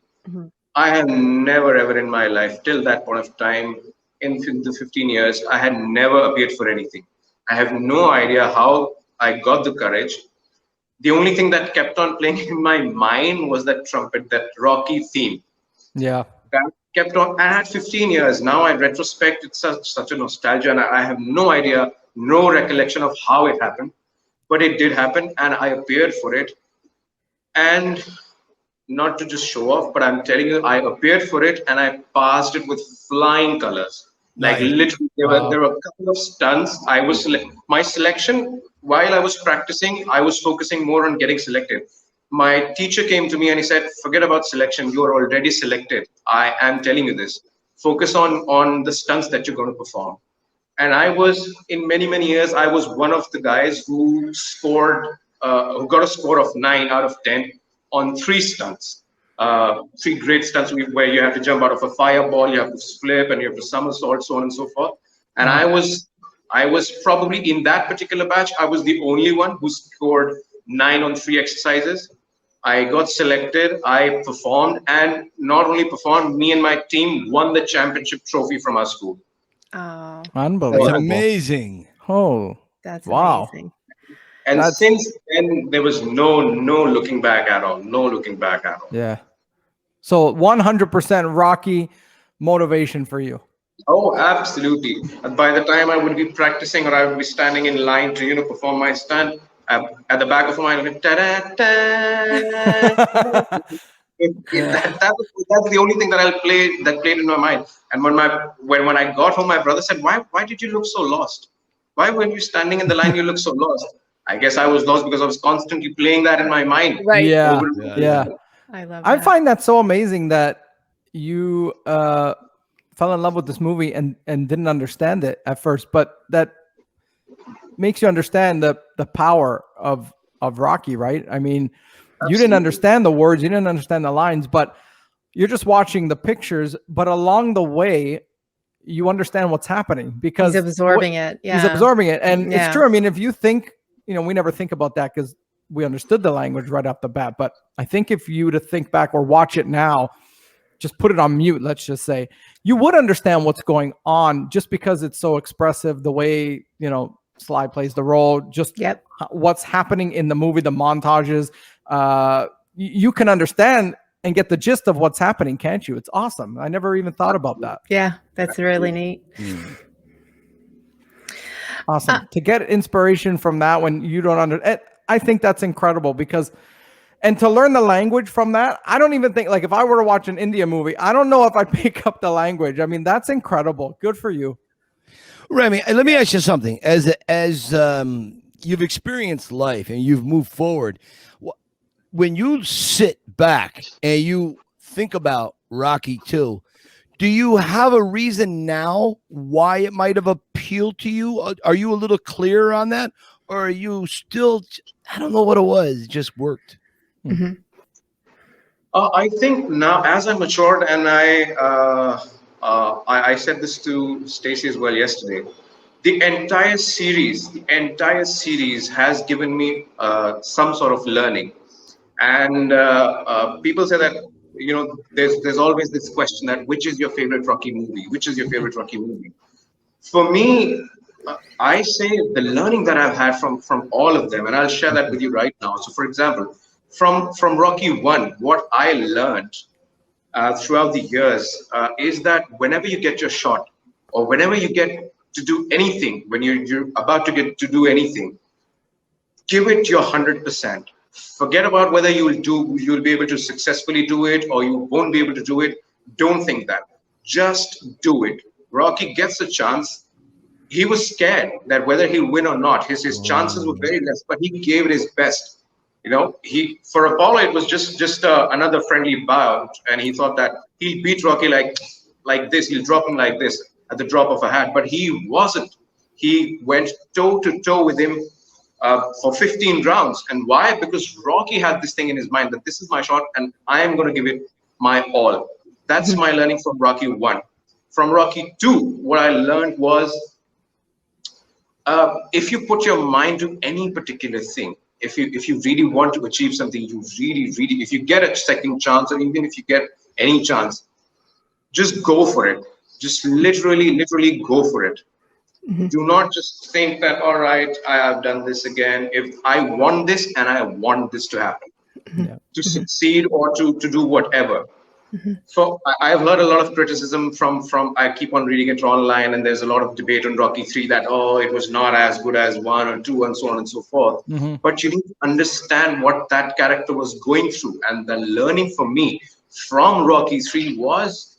I have never ever in my life till that point of time, in the 15 years, I had never appeared for anything. I have no idea how I got the courage. The only thing that kept on playing in my mind was that trumpet, that Rocky theme. Yeah. That kept on. And at 15 years now, in retrospect, it's such a nostalgia, and I have no idea, no recollection of how it happened, but it did happen, and I appeared for it. And not to just show off, but I'm telling you, I appeared for it and I passed it with flying colors. Like literally, there were a couple of stunts. My selection, while I was practicing, I was focusing more on getting selected. My teacher came to me and he said, forget about selection. You are already selected. I am telling you this. Focus on the stunts that you're going to perform. And I was, in many, many years, I was one of the guys who got a score of 9 out of 10 on 3 stunts. 3 great stunts where you have to jump out of a fireball, you have to flip, and you have to somersault, so on and so forth. And I was probably in that particular batch, I was the only one who scored 9 on 3 exercises. I got selected, I performed, and not only performed, me and my team won the championship trophy from our school. Oh, unbelievable. That's amazing. Oh, that's wow. amazing. And since then, there was no looking back at all. No looking back at all. Yeah. So 100% Rocky motivation for you. Oh, absolutely. And by the time I would be practicing or I would be standing in line to, perform my stunt, at the back of my mind, ta-da, ta. That's the only thing that I'll play that played in my mind. And when I got home, my brother said, "Why did you look so lost? Why when you standing in the line you look so lost?" I guess I was lost because I was constantly playing that in my mind. Right. Yeah. Over and over. I love I that. find that so amazing that you fell in love with this movie and didn't understand it at first, but that makes you understand the power of Rocky, right? I mean, you didn't understand the words, you didn't understand the lines, but you're just watching the pictures, but along the way you understand what's happening because he's absorbing it. Yeah. He's absorbing it. And Yeah. it's true. I mean, if you think, you know, we never think about that because we understood the language right off the bat. But I think if you were to think back or watch it now, just put it on mute, let's just say, you would understand what's going on just because it's so expressive, the way, you know, Sly plays the role, just what's happening in the movie, the montages. You can understand and get the gist of what's happening, can't you? It's awesome. I never even thought about that. Yeah, that's really neat. Awesome. To get inspiration from that when you don't understand, I think that's incredible because, and to learn the language from that, I don't even think, like if I were to watch an India movie, I don't know if I pick up the language. I mean, that's incredible. Good for you. Rami, let me ask you something. As you've experienced life and you've moved forward, when you sit back and you think about Rocky 2, do you have a reason now why it might have appealed to you? Are you a little clearer on that? Or are you still, I don't know what it was, it just worked? Mm-hmm. I think now as I matured, and I said this to Stacey as well yesterday, the entire series has given me some sort of learning. And people say that, you know, there's always this question that which is your favorite Rocky movie? Which is your favorite Rocky movie? For me, I say the learning that I've had from all of them, and I'll share that with you right now. So, for example, from Rocky 1, what I learned throughout the years is that whenever you get your shot, or whenever you get to do anything, when you're about to get to do anything, give it your 100%. Forget about whether you'll be able to successfully do it or you won't be able to do it. Don't think that. Just do it. Rocky gets a chance. He was scared that whether he'll win or not, his chances were very less, but he gave it his best. You know, for Apollo, it was just another friendly bout, and he thought that he'll beat Rocky like this. He'll drop him like this at the drop of a hat, but he wasn't. He went toe to toe with him for 15 rounds. And why? Because Rocky had this thing in his mind that this is my shot and I am going to give it my all. That's my learning from Rocky 1. From Rocky 2, what I learned was if you put your mind to any particular thing, if you really want to achieve something, you really, if you get a second chance, or even if you get any chance, just go for it. Just literally go for it. Do not just think that, all right, I have done this again. If I want this and I want this to happen, to succeed or to do whatever. So I've heard a lot of criticism from I keep on reading it online, and there's a lot of debate on Rocky 3 that, oh, it was not as good as 1 or 2 and so on and so forth. But you need to understand what that character was going through. And the learning for me from Rocky 3 was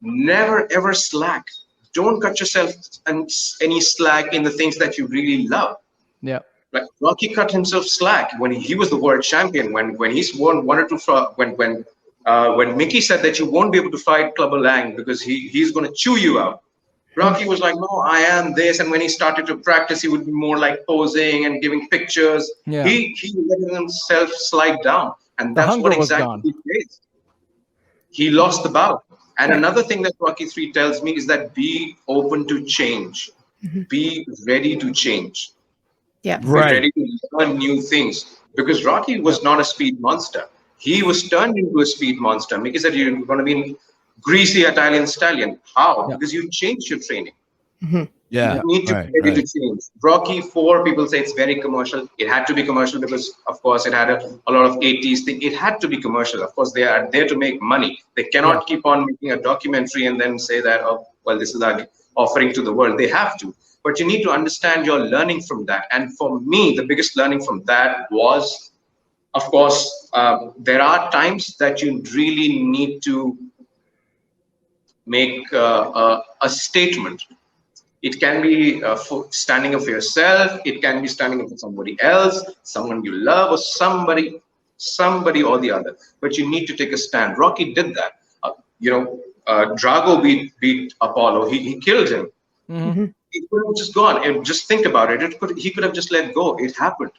never ever slack. Don't cut yourself any slack in the things that you really love. Yeah. Like Rocky cut himself slack when he was the world champion. When he's wanted to when Mickey said that you won't be able to fight Clubber Lang because he's going to chew you out. Rocky was like, no, I am this. And when he started to practice, he would be more like posing and giving pictures. Yeah. He let himself slide down, and that's what exactly he did. He lost the bout. And another thing that Rocky 3 tells me is that be open to change. Be ready to change. Yeah. Be ready to learn new things. Because Rocky was not a speed monster. He was turned into a speed monster. Mickey said you're going to be greasy Italian stallion. How? Yeah. Because you changed your training. Yeah. You need to be ready to change. Rocky 4, people say it's very commercial. It had to be commercial because, of course, it had a lot of 80s thing. It had to be commercial. Of course, they are there to make money. They cannot keep on making a documentary and then say that, oh, well, this is our offering to the world. They have to. But you need to understand your learning from that. And for me, the biggest learning from that was Of course, there are times that you really need to make a statement. It can be for standing up for yourself. It can be standing up for somebody else, someone you love, or somebody or the other. But you need to take a stand. Rocky did that. Drago beat Apollo. He killed him. Mm-hmm. He could have just gone. And just think about it. He could have just let go. It happened.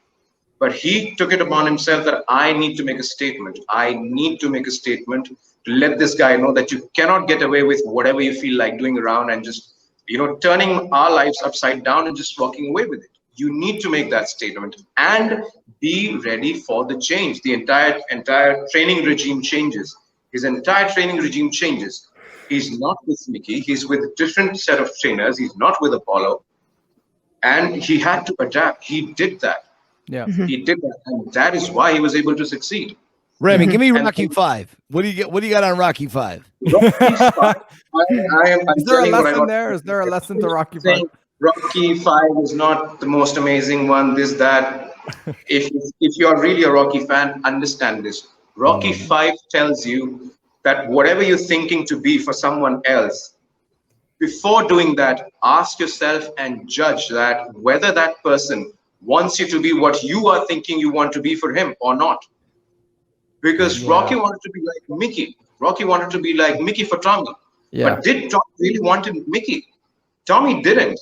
But he took it upon himself that I need to make a statement. I need to make a statement to let this guy know that you cannot get away with whatever you feel like doing around and just, turning our lives upside down and just walking away with it. You need to make that statement and be ready for the change. The entire training regime changes. His entire training regime changes. He's not with Mickey. He's with a different set of trainers. He's not with Apollo. And he had to adapt. He did that. Yeah, he did that, and that is why he was able to succeed. Rami, give me Rocky 5. What do you get? What do you got on Rocky 5? Rocky 5. Is there a lesson there? Is there a lesson to Rocky 5? Rocky 5 is not the most amazing one. This, that. If you are really a Rocky fan, understand this. Rocky 5 tells you that whatever you're thinking to be for someone else, before doing that, ask yourself and judge that whether that person wants you to be what you are thinking you want to be for him or not. Because Rocky wanted to be like Mickey. Rocky wanted to be like Mickey for Tommy. Yeah. But did Tommy really want Mickey? Tommy didn't.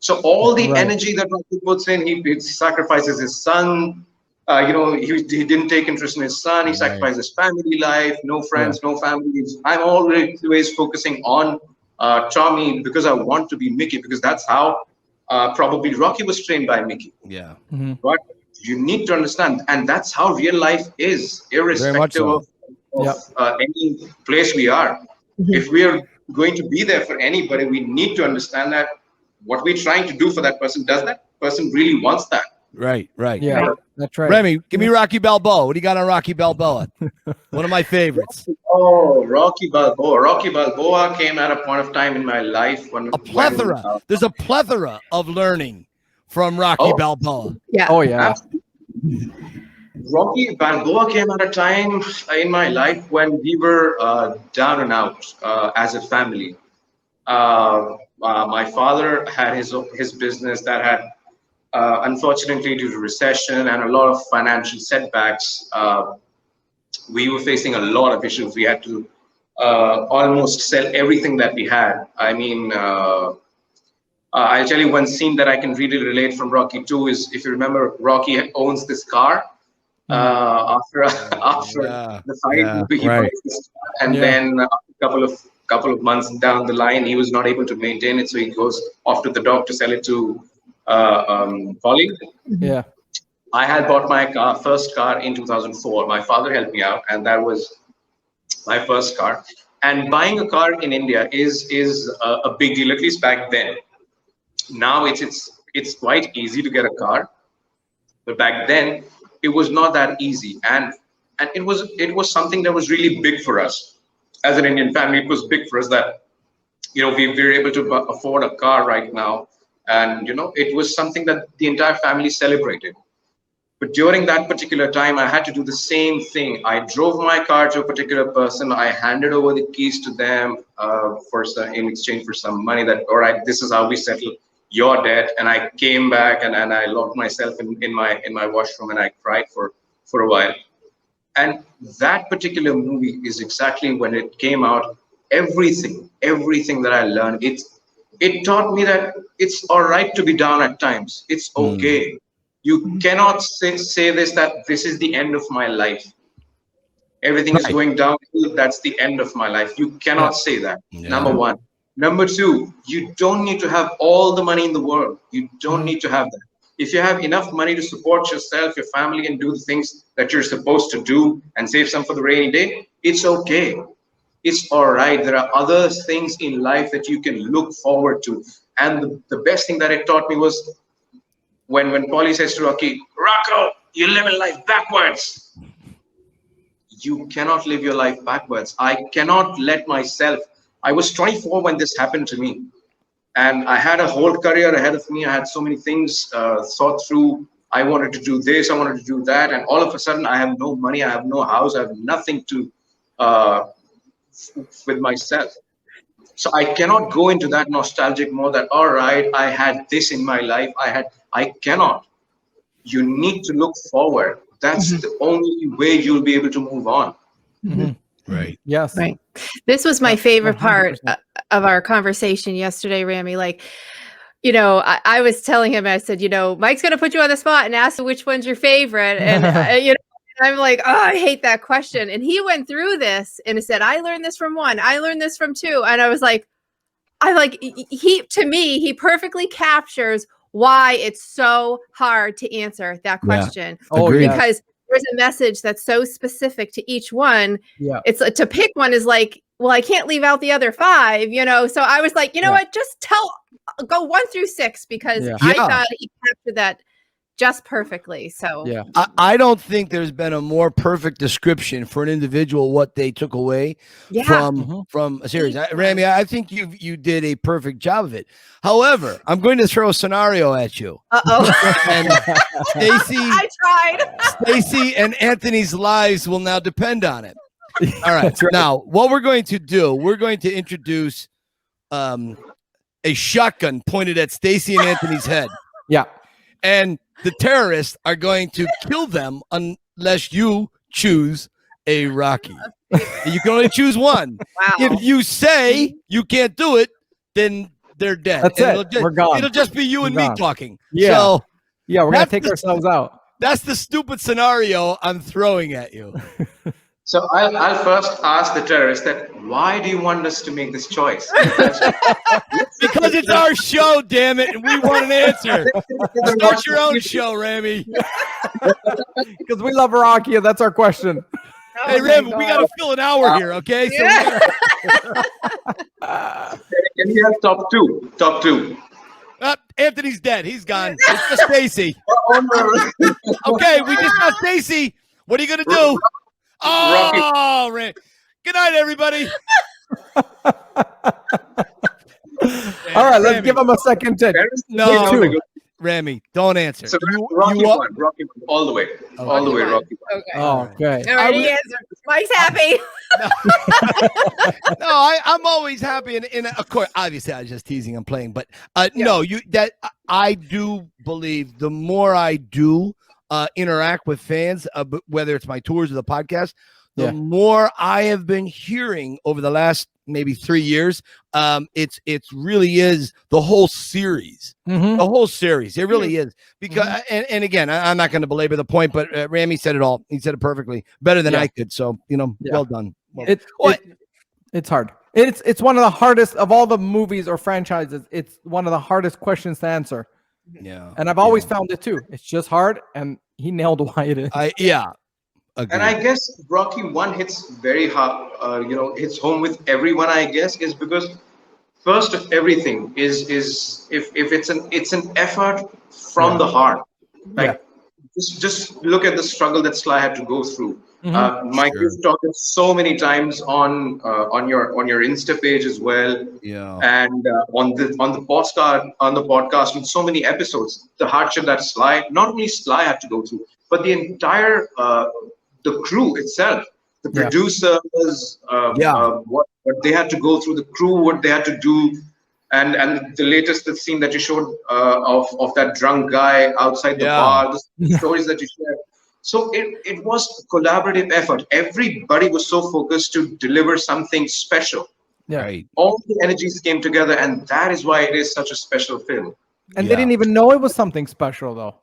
So all the energy that Rocky puts in, he sacrifices his son. He didn't take interest in his son. He sacrificed his family life, no friends, no families. I'm always focusing on Tommy because I want to be Mickey, because that's how probably Rocky was trained by Mickey. Yeah. Mm-hmm. But you need to understand, and that's how real life is, irrespective of any place we are. Mm-hmm. If we are going to be there for anybody, we need to understand that what we're trying to do for that person, does that person really wants that? Right. Yeah, that's right. Rami, give me Rocky Balboa. What do you got on Rocky Balboa? One of my favorites. Rocky Balboa. Rocky Balboa came at a point of time in my life when there's a plethora of learning from Rocky Balboa. Yeah. Oh yeah. Rocky Balboa came at a time in my life when we were down and out as a family. My father had his business that had, unfortunately, due to recession and a lot of financial setbacks, we were facing a lot of issues. We had to almost sell everything that we had. I mean, I'll tell you one scene that I can really relate from Rocky 2 is, if you remember, Rocky owns this car. After the fight, he buys this car, and then a couple of months down the line, he was not able to maintain it, so he goes off to the dock to sell it to Polly. Yeah. I had bought my first car in 2004. My father helped me out, and that was my first car. And buying a car in India is a big deal, at least back then. Now it's quite easy to get a car, but back then it was not that easy, and it was something that was really big for us as an Indian family. It was big for us that we were able to afford a car right now, and it was something that the entire family celebrated. But during that particular time, I had to do the same thing. I drove my car to a particular person. I handed over the keys to them in exchange for some money. That, all right, this is how we settle your debt. And I came back and I locked myself in my washroom and I cried for a while. And that particular movie is exactly when it came out. Everything that I learned, it taught me that it's all right to be down at times. It's okay. You cannot say that this is the end of my life. Everything is going downhill. That's the end of my life. You cannot say that. Yeah. Number one. Number two, you don't need to have all the money in the world. You don't need to have that. If you have enough money to support yourself, your family, and do the things that you're supposed to do and save some for the rainy day, it's okay. It's all right. There are other things in life that you can look forward to. And the best thing that it taught me was when Paulie says to Rocky, Rocco, you live in life backwards. You cannot live your life backwards. I cannot let myself. I was 24 when this happened to me. And I had a whole career ahead of me. I had so many things thought through. I wanted to do this, I wanted to do that, and all of a sudden I have no money, I have no house, I have nothing to with myself. So I cannot go into that nostalgic mode that, all right, I had this in my life. I cannot. You need to look forward. That's the only way you'll be able to move on. Right. Yes. Right. This was my favorite part of our conversation yesterday, Rami. Like, you know, I was telling him, I said, you know, Mike's going to put you on the spot and ask you which one's your favorite. And, you know, I'm like, oh, I hate that question. And he went through this and said, I learned this from 1. I learned this from 2. And I was like, to me, he perfectly captures why it's so hard to answer that question. Because there's a message that's so specific to each one. Yeah. It's to pick one is like, well, I can't leave out the other 5, you know? So I was like, you know what, just go 1 through 6, because I thought he captured that just perfectly. So I don't think there's been a more perfect description for an individual what they took away from a series. Rami, I think you did a perfect job of it. However, I'm going to throw a scenario at you. And Stacy, I tried. Stacy and Anthony's lives will now depend on it. All right. Now, what we're going to do, we're going to introduce a shotgun pointed at Stacy and Anthony's head. Yeah. And the terrorists are going to kill them unless you choose a Rocky. You can only choose one. Wow. If you say you can't do it, then they're dead. That's it. We're gone. It'll just be you and me talking. Yeah. So, we're going to take ourselves out. That's the stupid scenario I'm throwing at you. So I'll first ask the terrorist that, why do you want us to make this choice? Because it's our show, damn it, and we want an answer. Start your own show, Rami. Because we love Rocky, and that's our question. Hey, Rami, we got to fill an hour here, okay? So can we have top two? Top 2. Anthony's dead. He's gone. It's just Stacy. Okay, we just got Stacy. What are you going to do? Oh, Ray. Good night, everybody. All right, let's give him a second take. No, Rami, don't answer. So Rocky won, all the way. All the way, Rocky won. Okay. Oh, okay. All right, he answered. Mike's happy. No, I'm always happy. And of course, obviously, I was just teasing. I'm playing. But no, I do believe the more I do interact with fans, whether it's my tours or the podcast, the more I have been hearing over the last maybe 3 years. It really is the whole series. The whole series. It really is. Because and again, I'm not going to belabor the point, but Rami said it all. He said it perfectly, better than I could. So well done. Well, it's hard. It's one of the hardest of all the movies or franchises. It's one of the hardest questions to answer. Yeah. And I've always found it too. It's just hard, and he nailed why it is. Agreed. And I guess Rocky 1 hits very hard, hits home with everyone, I guess, is because first of everything is if it's an effort from the heart. Like just look at the struggle that Sly had to go through. Mike, you've talked it so many times on your Insta page as well. Yeah. And on the podcast with so many episodes, the hardship that not only Sly had to go through, but the entire the crew itself, the producers, what they had to go through, the crew, what they had to do. And the latest scene that you showed of that drunk guy outside the bar, the stories that you shared. So it was a collaborative effort. Everybody was so focused to deliver something special. Yeah. Right. All the energies came together, and that is why it is such a special film. And they didn't even know it was something special, though.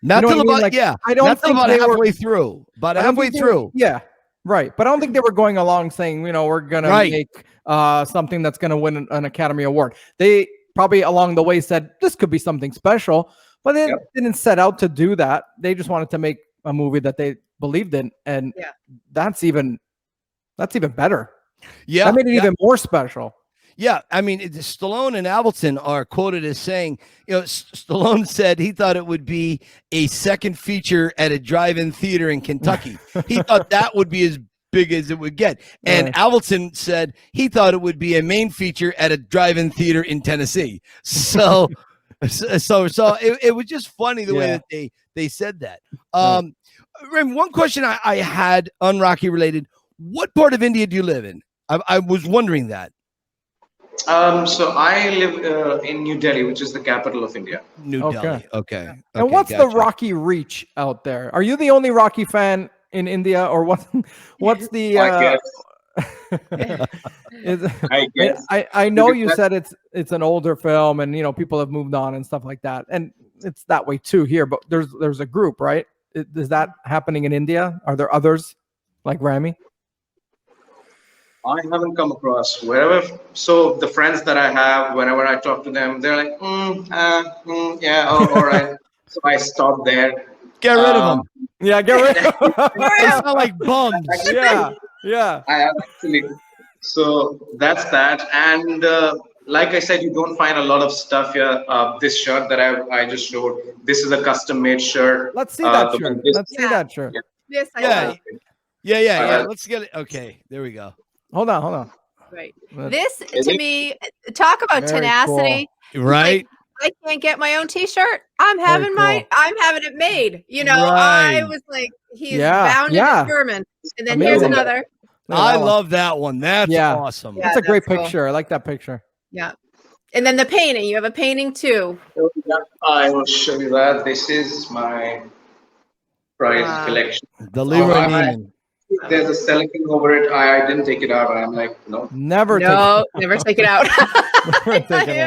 Not till about I don't think about they halfway through. But halfway through. Yeah. Right. But I don't think they were going along saying, we're going to make something that's going to win an Academy Award. They probably along the way said, this could be something special, but they didn't set out to do that. They just wanted to make a movie that they believed in. And that's even better. Yeah. That made it even more special. Yeah, I mean, Stallone and Avildsen are quoted as saying, Stallone said he thought it would be a second feature at a drive-in theater in Kentucky. He thought that would be as big as it would get. And Avildsen said he thought it would be a main feature at a drive-in theater in Tennessee. So So it was just funny the way that they said that. Rem, one question I had on Rocky related. What part of India do you live in? I was wondering that. So I live in New Delhi, which is the capital of India. New Delhi. Okay. And what's the Rocky reach out there? Are you the only Rocky fan in India, or what's the? I guess. I know you said it's an older film, and people have moved on and stuff like that, and it's that way too here. But there's a group, right? Is that happening in India? Are there others like Rami? I haven't come across wherever. So the friends that I have, whenever I talk to them, they're like, yeah, all right. So I stop there. Get rid of them. Yeah, get rid of them. They sound like bums. Yeah. I have actually. So that's that. And like I said, you don't find a lot of stuff here. This shirt that I just showed, this is a custom made shirt. Let's see that shirt. Let's see that shirt. Yes, Yeah. Let's get it. Okay, there we go. Hold on. Right. This to me, talk about tenacity. Cool. Right. Like, I can't get my own T-shirt. I'm having it made. Right. I was like, he's bound and determined. And then here's another. I love that one. That's awesome. That's a great picture. I like that picture. Yeah. And then the painting. You have a painting too. I will show you that. This is my prize collection. The Leroy Neiman. There's a cellophane over it. I didn't take it out. I'm like, no. Never take it out.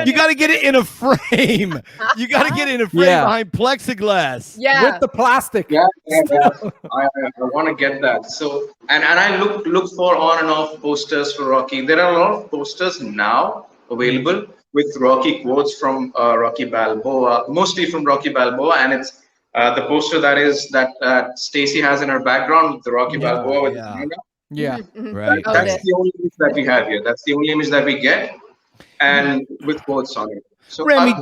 You got to get it in a frame. You got to get it in a frame behind plexiglass. Yeah. With the plastic. Yeah. I want to get that. So, and I look for on and off posters for Rocky. There are a lot of posters now available with Rocky quotes from Rocky Balboa, mostly from Rocky Balboa, and it's the poster that Stacy has in her background, the Rocky Balboa with the right. That's the only image that we have here. That's the only image that we get, and with quotes on it. So Rami,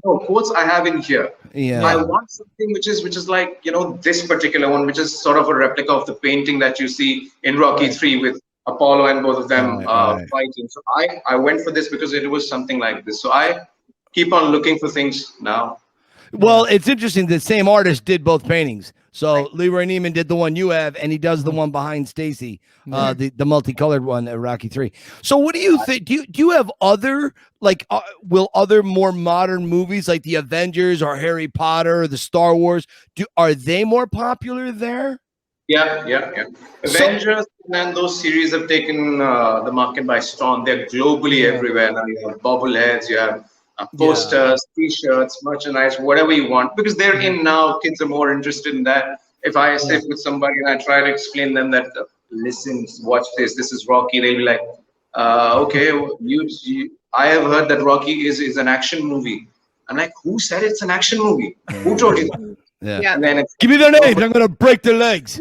quotes I have in here. Yeah. I want something which is like this particular one, which is sort of a replica of the painting that you see in Rocky 3 with Apollo and both of them fighting. So I went for this because it was something like this. So I keep on looking for things now. Well, it's interesting. The same artist did both paintings. So Leroy Neiman did the one you have, and he does the one behind Stacy, the multicolored one at Rocky 3. So what do you think? Do you have other, will other more modern movies like the Avengers or Harry Potter or the Star Wars, are they more popular there? Yeah. Avengers and those series have taken the market by storm. They're globally everywhere now. You have bobbleheads, you have posters, T-shirts, merchandise, whatever you want, because they're in now. Kids are more interested in that. If I sit with somebody and I try to explain them that, listen, watch this. This is Rocky. They'll be like, okay, I have heard that Rocky is an action movie. I'm like, who said it's an action movie? Who told you that? Yeah. And then give me their names. I'm gonna break their legs.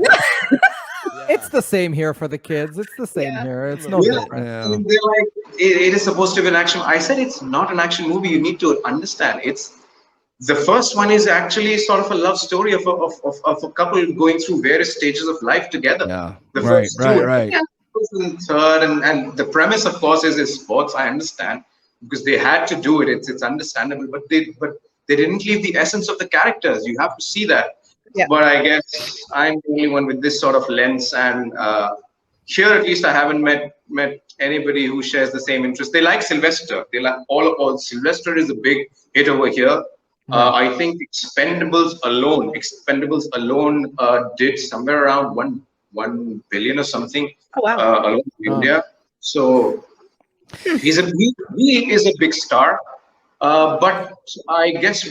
It's the same here for the kids. It's the same here. It's no different. I mean, they're like, it is supposed to be an action. I said it's not an action movie. You need to understand. It's the first one is actually sort of a love story of a couple going through various stages of life together. Yeah. The first two, right. And third, and the premise, of course, is sports. I understand because they had to do it. It's understandable, but they didn't leave the essence of the characters. You have to see that. Yeah. But I guess I'm the only one with this sort of lens, and here at least I haven't met anybody who shares the same interest. They like Sylvester. They like all. Sylvester is a big hit over here. I think Expendables alone did somewhere around 1 billion or something. Oh, wow. Alone in India. So he is a big star. But I guess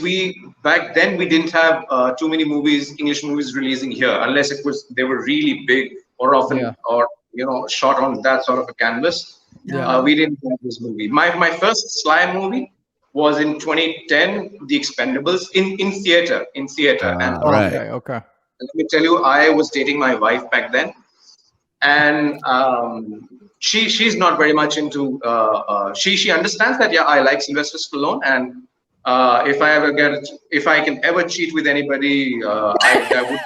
back then we didn't have too many English movies releasing here, unless they were really big or often or shot on that sort of a canvas. We didn't have this movie. My first Sly movie was in 2010, The Expendables in theater. And okay. Let me tell you, I was dating my wife back then, and she's not very much into. She understands that I like Sylvester Stallone, and if I can ever cheat with anybody, I would.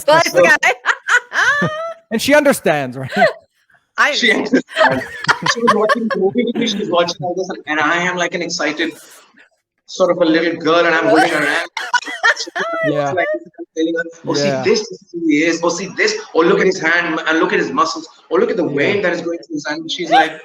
Sly's the guy. And she understands, right? She understands. She was watching the movie with me. She was watching all this, and I am like an excited sort of a little girl, and I'm holding her hand. Yeah. Like, telling her, oh, see this is who he is. Oh, see this. Oh, look at his hand and look at his muscles. Oh, look at the vein that is going through his hand. She's like,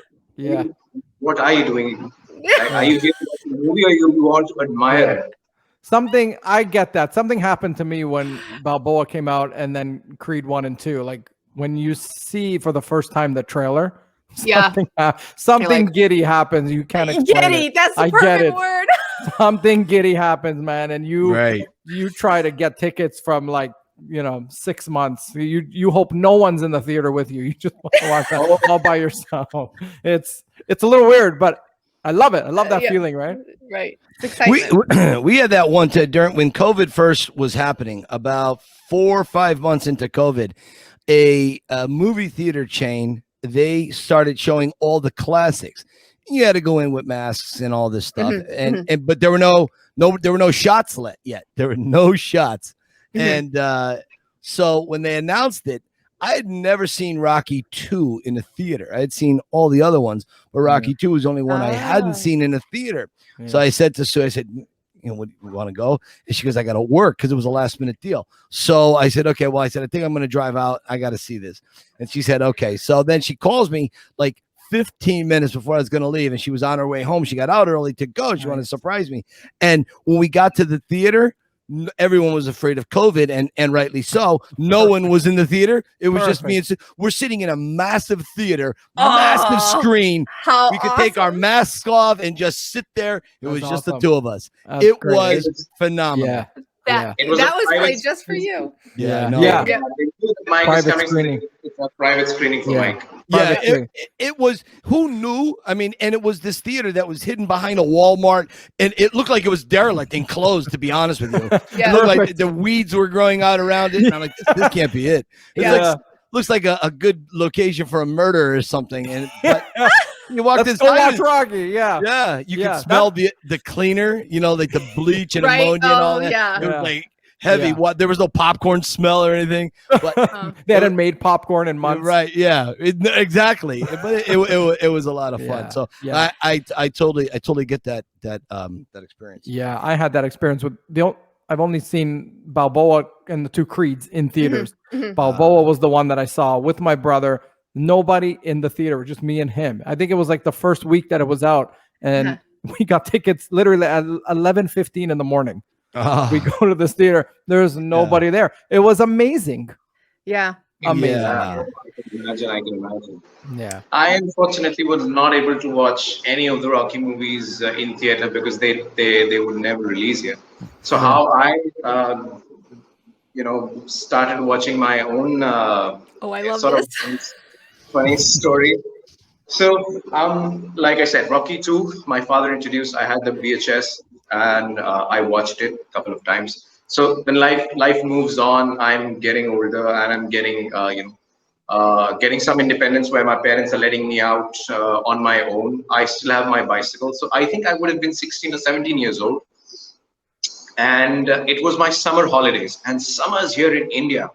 what are you doing? Like, are you here to watch a movie or you want to admire it? Something, I get that. Something happened to me when Balboa came out and then Creed 1 and 2. Like when you see for the first time the trailer, something like, giddy happens. You can't explain giddy, it. that's the perfect word. Something giddy happens, man. And you try to get tickets from like, 6 months. You hope no one's in the theater with you. You just want to watch that all by yourself. It's a little weird, but I love it. I love that feeling, right? Right. It's excitement. We had that one during when COVID first was happening, about 4 or 5 months into COVID, a movie theater chain, they started showing all the classics. You had to go in with masks and all this stuff, but there were no shots yet. There were no shots, and so when they announced it, I had never seen Rocky 2 in a theater. I had seen all the other ones, but Rocky 2 was the only one I hadn't seen in a theater. Yeah. So I said to Sue, I said, what do you want to go? And she goes, I got to work because it was a last minute deal. So I said, okay, well, I think I'm going to drive out. I got to see this. And she said, okay. So then she calls me like 15 minutes before I was going to leave. And she was on her way home. She got out early to go. She wanted to surprise me. And when we got to the theater, everyone was afraid of COVID, and rightly so. No one was in the theater. It was just me and we're sitting in a massive theater, massive screen. We could take our masks off and just sit there. It was just the two of us. It was phenomenal. That was played just for you. Private screening. It's a private screening for Mike. Yeah, it was. Who knew? I mean, and it was this theater that was hidden behind a Walmart, and it looked like it was derelict and closed. To be honest with you, it looked like the weeds were growing out around it. And I'm like, this can't be it. Looks like a good location for a murder or something. And you walked inside. Rocky, you could smell the cleaner, like the bleach and ammonia and all that. Yeah. It was like heavy. What? There was no popcorn smell or anything. But they hadn't made popcorn in months. Right? Yeah. Exactly. But it was a lot of fun. So I totally get that experience. Yeah, I had that experience with I've only seen Balboa and the two Creeds in theaters. Balboa was the one that I saw with my brother. Nobody in the theater, just me and him. I think it was like the first week that it was out, and we got tickets literally at 11:15 in the morning. We go to this theater. There's nobody there. It was amazing. Yeah. Amazing. I can imagine. Yeah. I unfortunately was not able to watch any of the Rocky movies in theater because they would never release here. So how I started watching my own I love sort this. of funny story. So like I said, Rocky 2, my father introduced. I had the VHS and I watched it a couple of times. So when life moves on, I'm getting older and I'm getting getting some independence where my parents are letting me out on my own. I still have my bicycle. So I think I would have been 16 or 17 years old. And it was my summer holidays. And summers here in India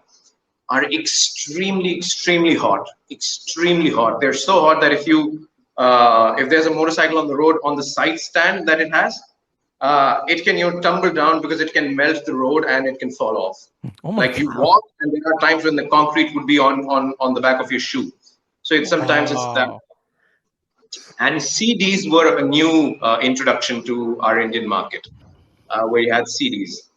are extremely, extremely hot. Extremely hot. They're so hot that if there's a motorcycle on the road, on the side stand that it has, it can tumble down because it can melt the road and it can fall off. You walk, and there are times when the concrete would be on the back of your shoe. So it's that. And CDs were a new introduction to our Indian market, where you had CDs.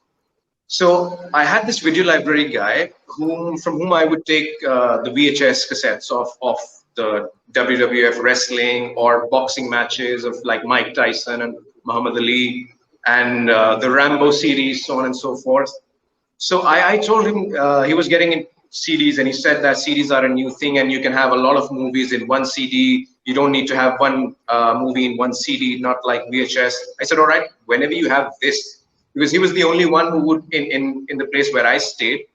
So I had this video library guy from whom I would take the VHS cassettes of the WWF wrestling or boxing matches of like Mike Tyson and Muhammad Ali and the Rambo series, so on and so forth. So I told him he was getting in CDs, and he said that CDs are a new thing and you can have a lot of movies in one CD. You don't need to have one movie in one CD, not like VHS. I said, all right, whenever you have this, because he was the only one who would, in the place where I stayed,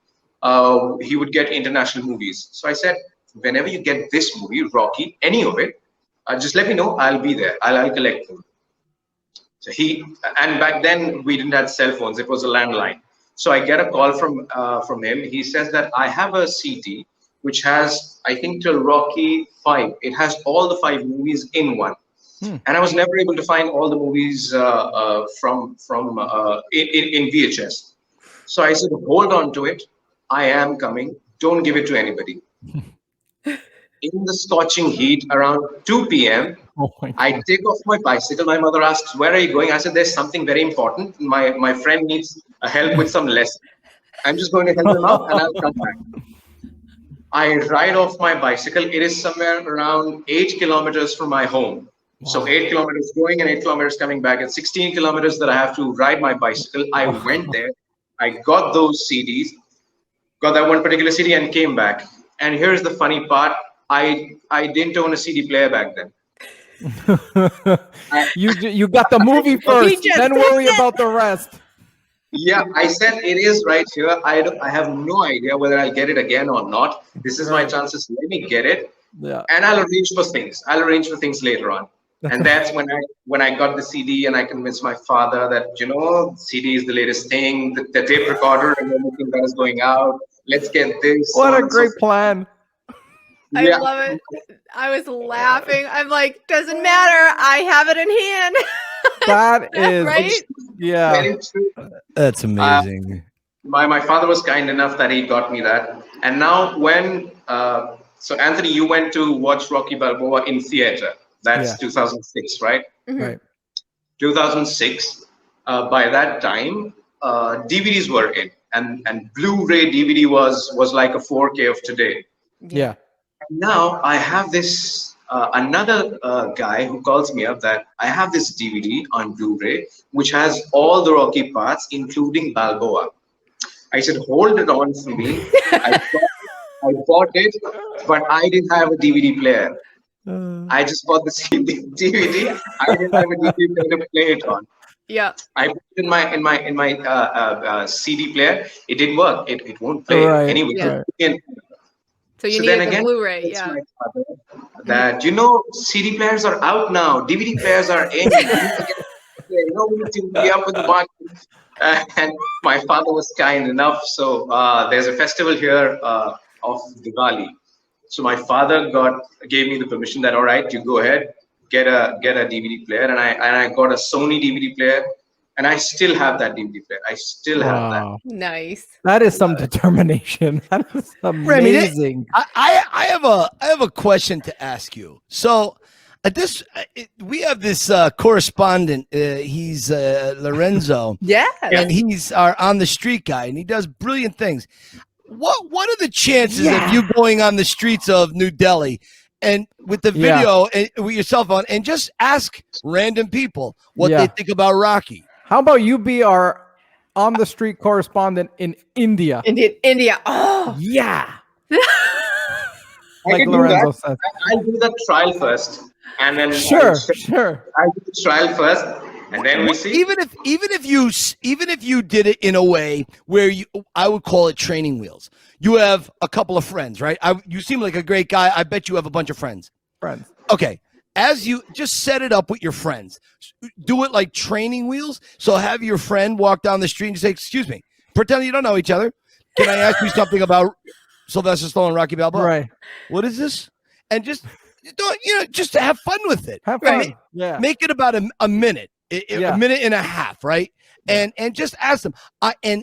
he would get international movies. So I said, whenever you get this movie, Rocky, any of it, just let me know. I'll be there. I'll collect them. So and back then we didn't have cell phones. It was a landline. So I get a call from him. He says that I have a CD which has, I think, till Rocky 5. It has all the 5 movies in one. and I was never able to find all the movies from in VHS. So I said, hold on to it. I am coming. Don't give it to anybody. In the scorching heat, around 2 p.m., I take off my bicycle. My mother asks, where are you going? I said, there's something very important. My friend needs help with some lesson. I'm just going to help him out and I'll come back. I ride off my bicycle. It is somewhere around 8 kilometers from my home. Wow. So 8 kilometers going and 8 kilometers coming back. It's 16 kilometers that I have to ride my bicycle. I went there. I got those CDs, got that one particular CD and came back. And here's the funny part. I didn't own a CD player back then. You got the movie first, then worry about the rest. Yeah, I said it is right here. I have no idea whether I'll get it again or not. This is my chances. Let me get it. Yeah. And I'll arrange for things. I'll arrange for things later on. And that's when I got the CD and I convinced my father that, CD is the latest thing, the tape recorder and everything that is going out. Let's get this. What a great plan. I love it. I was laughing. I'm like, doesn't matter. I have it in hand. That is right. Yeah. Very true. That's amazing. My father was kind enough that he got me that. And now when, so Anthony, you went to watch Rocky Balboa in theater. That's 2006, right? Mm-hmm. Right. 2006. By that time, DVDs were in, and Blu-ray DVD was like a 4K of today. Yeah. Now I have this another guy who calls me up that I have this DVD on Blu-ray which has all the Rocky parts, including Balboa. I said, hold it on for me. I bought it, but I didn't have a DVD player. I just bought the DVD. I didn't have a DVD player to play it on. Yeah. I put it in my CD player. It didn't work. It won't play anyway. Yeah. So you need a Blu-ray, That CD players are out now. DVD players are in. We need to be up with the market. And my father was kind enough. So there's a festival here of Diwali. So my father gave me the permission that all right, you go ahead, get a DVD player, and I got a Sony DVD player. And I still have that DVD player. I still have that. Nice. That is some determination. That is amazing. I have a question to ask you. So, we have this correspondent. He's Lorenzo. Yeah. And he's our on the street guy, and he does brilliant things. What are the chances of you going on the streets of New Delhi and with the video and with your cell phone and just ask random people what they think about Rocky? How about you be our on the street correspondent in India? India. Oh. Yeah. Like Lorenzo said. I'll do the trial first. And then sure. I'll do the trial first. And then we see. Even if you did it in a way where I would call it training wheels. You have a couple of friends, right? You seem like a great guy. I bet you have a bunch of friends. Okay. As you just set it up with your friends, do it like training wheels. So have your friend walk down the street and say, excuse me, pretend you don't know each other. Can I ask you something about Sylvester Stallone and Rocky Balboa? Right. What is this? And just just to have fun with it. Have fun. Right? Make it about a minute, a minute and a half, right? And just ask them.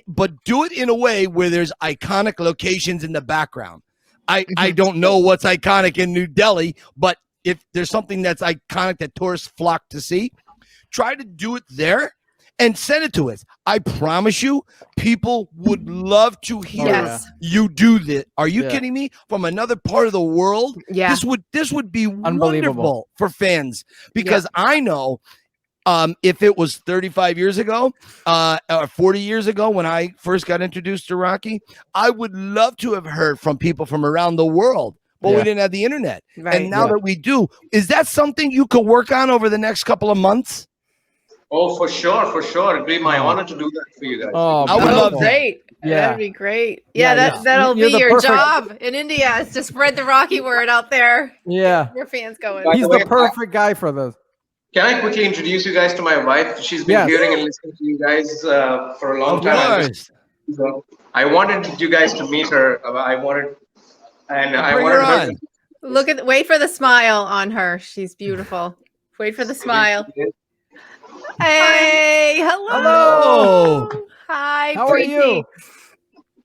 But do it in a way where there's iconic locations in the background. I don't know what's iconic in New Delhi, but if there's something that's iconic that tourists flock to see, try to do it there and send it to us. I promise you, people would love to hear you do this. Are you kidding me? From another part of the world? Yeah. This would be wonderful for fans because I know if it was 35 years ago or 40 years ago when I first got introduced to Rocky, I would love to have heard from people from around the world. But we didn't have the internet. Right. And now that we do, is that something you could work on over the next couple of months? Oh, for sure. It'd be my honor to do that for you guys. Oh, I would love that. Great. Yeah. That'd be great. That'll be your job in India is to spread the Rocky word out there. Yeah. Your fans going. He's the perfect guy for this. Can I quickly introduce you guys to my wife? She's been hearing and listening to you guys for a long time. So I wanted you guys to meet her. I wanted her. Wait for the smile on her. She's beautiful. Wait for the smile. Hey, Hello. Hi, How are you?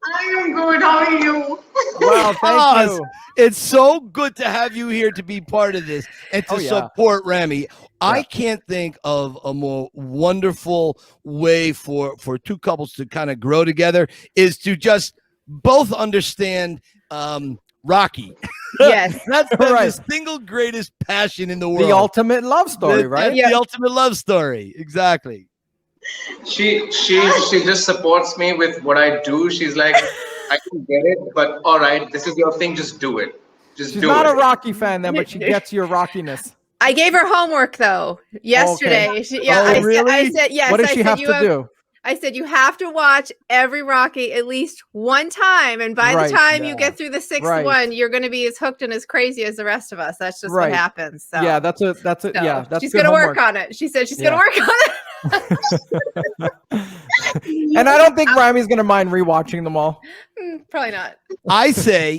I am good. How are you? Well, thank you. It's so good to have you here to be part of this and to support Rami. I can't think of a more wonderful way for two couples to kind of grow together is to just both understand Rocky. Yes. That's been the single greatest passion in the world. The ultimate love story, right? The ultimate love story. Exactly. She just supports me with what I do. She's like, I can get it, but all right, this is your thing. Just do it. She's not a Rocky fan then, but she gets your Rockiness. I gave her homework though yesterday. Okay. Really? I said yes. What does she have to do? I said you have to watch every Rocky at least one time, and by the time you get through the sixth one, you're going to be as hooked and as crazy as the rest of us. That's just what happens. So. Yeah, that's she's going to work on it. She said she's going to work on it. And I don't think Rami's going to mind rewatching them all. Probably not.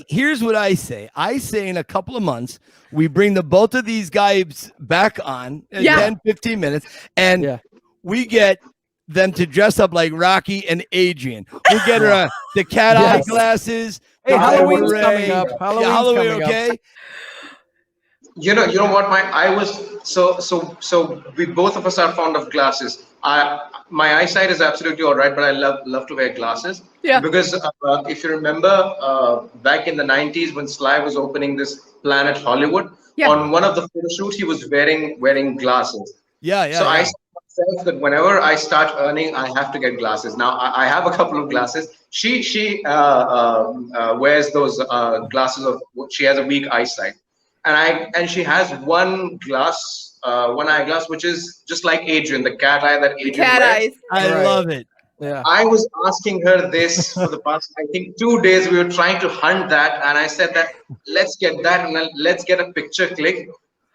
Here's what I say. I say in a couple of months, we bring both of these guys back on in 10, 15 minutes, and we get them to dress up like Rocky and Adrian. We'll get her the cat eye glasses. Hey, Halloween's coming up. Halloween, okay? You know what, Mike? I was so we both of us are fond of glasses. My eyesight is absolutely all right, but I love to wear glasses. Yeah. Because if you remember, back in the 90s when Sly was opening this Planet Hollywood, on one of the photo shoots he was wearing glasses. So I said to myself that whenever I start earning, I have to get glasses. Now I have a couple of glasses. She wears those glasses she has a weak eyesight. And she has one eyeglass, which is just like Adrian, the cat eye that Adrian wears. Eyes. I love it. Yeah. I was asking her this for the past, I think, 2 days. We were trying to hunt that, and I said that let's get that and let's get a picture click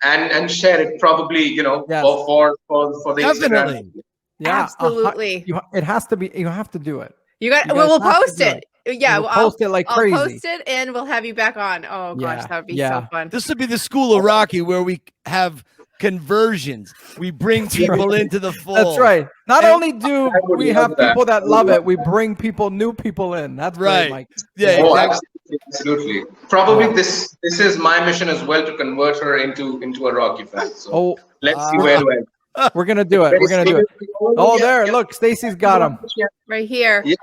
and share it. Probably, for the Instagram. Yeah, absolutely. It has to be. You have to do it. We'll post it. Yeah, we'll post it like crazy. I'll post it and we'll have you back on. Oh gosh, that would be so fun. This would be the school of Rocky where we have conversions. We bring people into the fold. That's right. Not only do we have people that love it, we bring new people in. That's right, Mike. Yeah, absolutely. Probably this is my mission as well, to convert her into a Rocky fan. So let's see where do I. We're gonna do it. We're gonna do it. Oh, there! Look, Stacy's got him right here. Yeah.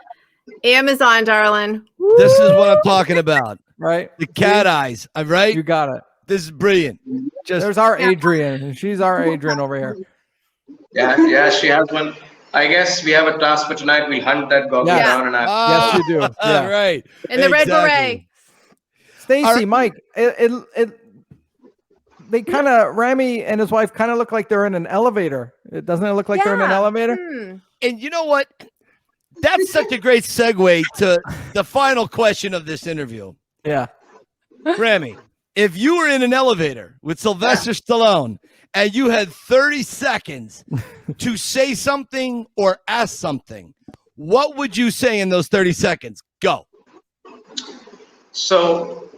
Amazon, darling. This is what I'm talking about. Right? The cat eyes. I'm right. You got it. This is brilliant. There's our Adrian. She's our Adrian over here. Yeah, she has one. I guess we have a task for tonight. We'll hunt that goblin down. And yes, you do. Yeah. Right. In the red beret. Stacy, Mike, they kind of, Rami and his wife kind of look like they're in an elevator. Doesn't it look like they're in an elevator? And you know what? That's such a great segue to the final question of this interview. Yeah. Rami, if you were in an elevator with Sylvester Stallone and you had 30 seconds to say something or ask something, what would you say in those 30 seconds? Go. So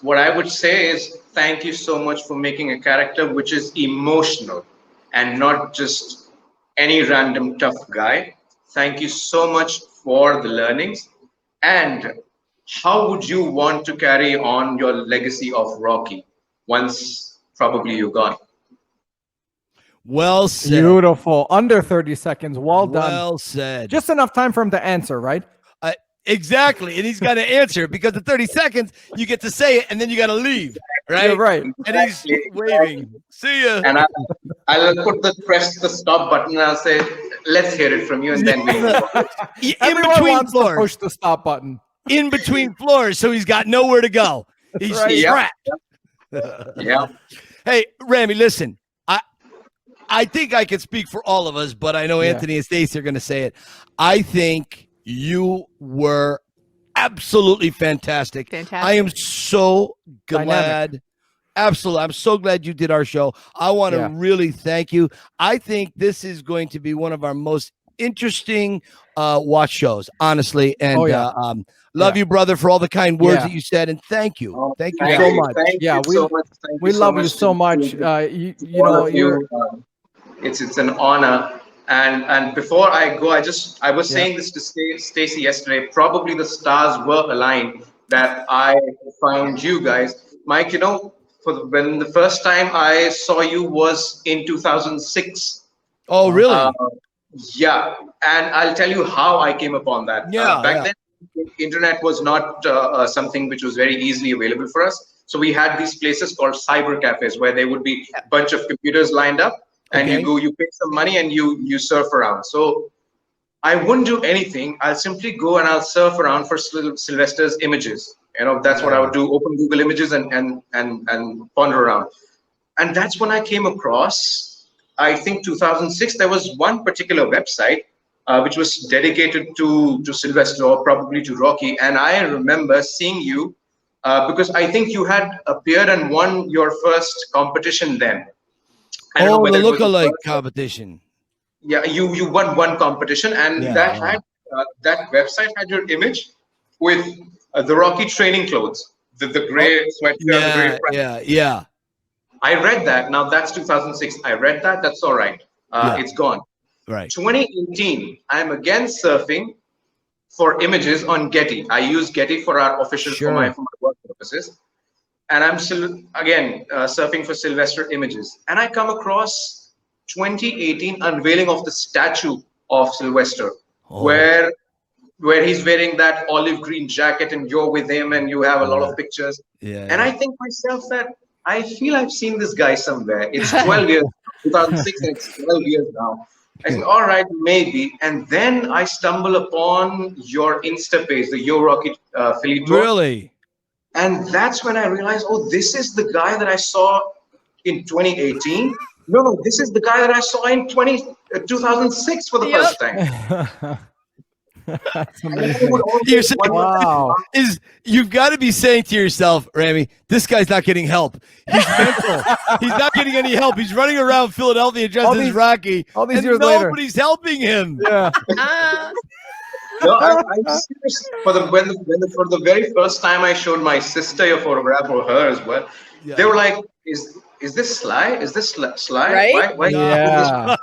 what I would say is thank you so much for making a character which is emotional and not just any random tough guy. Thank you so much for the learnings. And how would you want to carry on your legacy of Rocky once probably you're gone? Well said. Beautiful. Under 30 seconds. Well done. Well said. Just enough time for him to answer, right? Exactly. And he's got to answer because the 30 seconds, you get to say it and then you got to leave. Right? Yeah, right. And he's waving. See ya. And I'll press the stop button and I'll say, let's hear it from you. And then Everyone wants to push the stop button. In between floors. So he's got nowhere to go. He's trapped. Yeah. Hey, Rami, listen. I think I can speak for all of us, but I know Anthony and Stacey are going to say it. I think you were absolutely fantastic. I am so glad. Dynamic. Absolutely. I'm so glad you did our show. I want to really thank you. I think this is going to be one of our most interesting watch shows, honestly. And love Yeah. you, brother, for all the kind words Yeah. that you said, and thank you. Thank you you so much. Thank Yeah, you so much. Thank we so love much you so much. You know, you're it's an honor. And before I go, I was saying this to Stacy yesterday. Probably the stars were aligned that I found you guys, Mike. You know, when the first time I saw you was in 2006. Oh, really? Yeah, and I'll tell you how I came upon that. Back then, internet was not something which was very easily available for us. So we had these places called cyber cafes where there would be a bunch of computers lined up, and you pay some money and you surf around. So I wouldn't do anything. I'll simply go and I'll surf around for Sylvester's images. You know, that's what I would do. Open Google Images and ponder around. And that's when I came across, I think 2006, there was one particular website which was dedicated to Sylvester or probably to Rocky. And I remember seeing you because I think you had appeared and won your first competition then. The lookalike competition. Yeah, you won one competition, and that website had your image with the Rocky training clothes, the gray sweatshirt, the gray I read that. Now that's 2006. I read that. That's all right. It's gone. Right. 2018. I'm again surfing for images on Getty. I use Getty for our official for my work purposes, and I'm still again surfing for Sylvester images. And I come across 2018 unveiling of the statue of Sylvester, where he's wearing that olive green jacket, and you're with him, and you have a lot of pictures. And I think myself that I feel I've seen this guy somewhere. It's 12 years, 2006, and it's 12 years now. I said, all right, maybe. And then I stumble upon your Insta page, the Yo Rocky Philly tour. Really? And that's when I realized, oh, this is the guy that I saw in 2018. No, this is the guy that I saw in 2006 for the first time. That's amazing. You're saying, you've got to be saying to yourself, Rami, this guy's not getting help. He's mental. He's not getting any help. He's running around Philadelphia dressed as Rocky. All these and years later, nobody's helping him. Yeah. No, I'm serious. For the very first time I showed my sister your photograph, or her as well, they were like, "Is this Sly? Is this Sly? Right? Why yeah.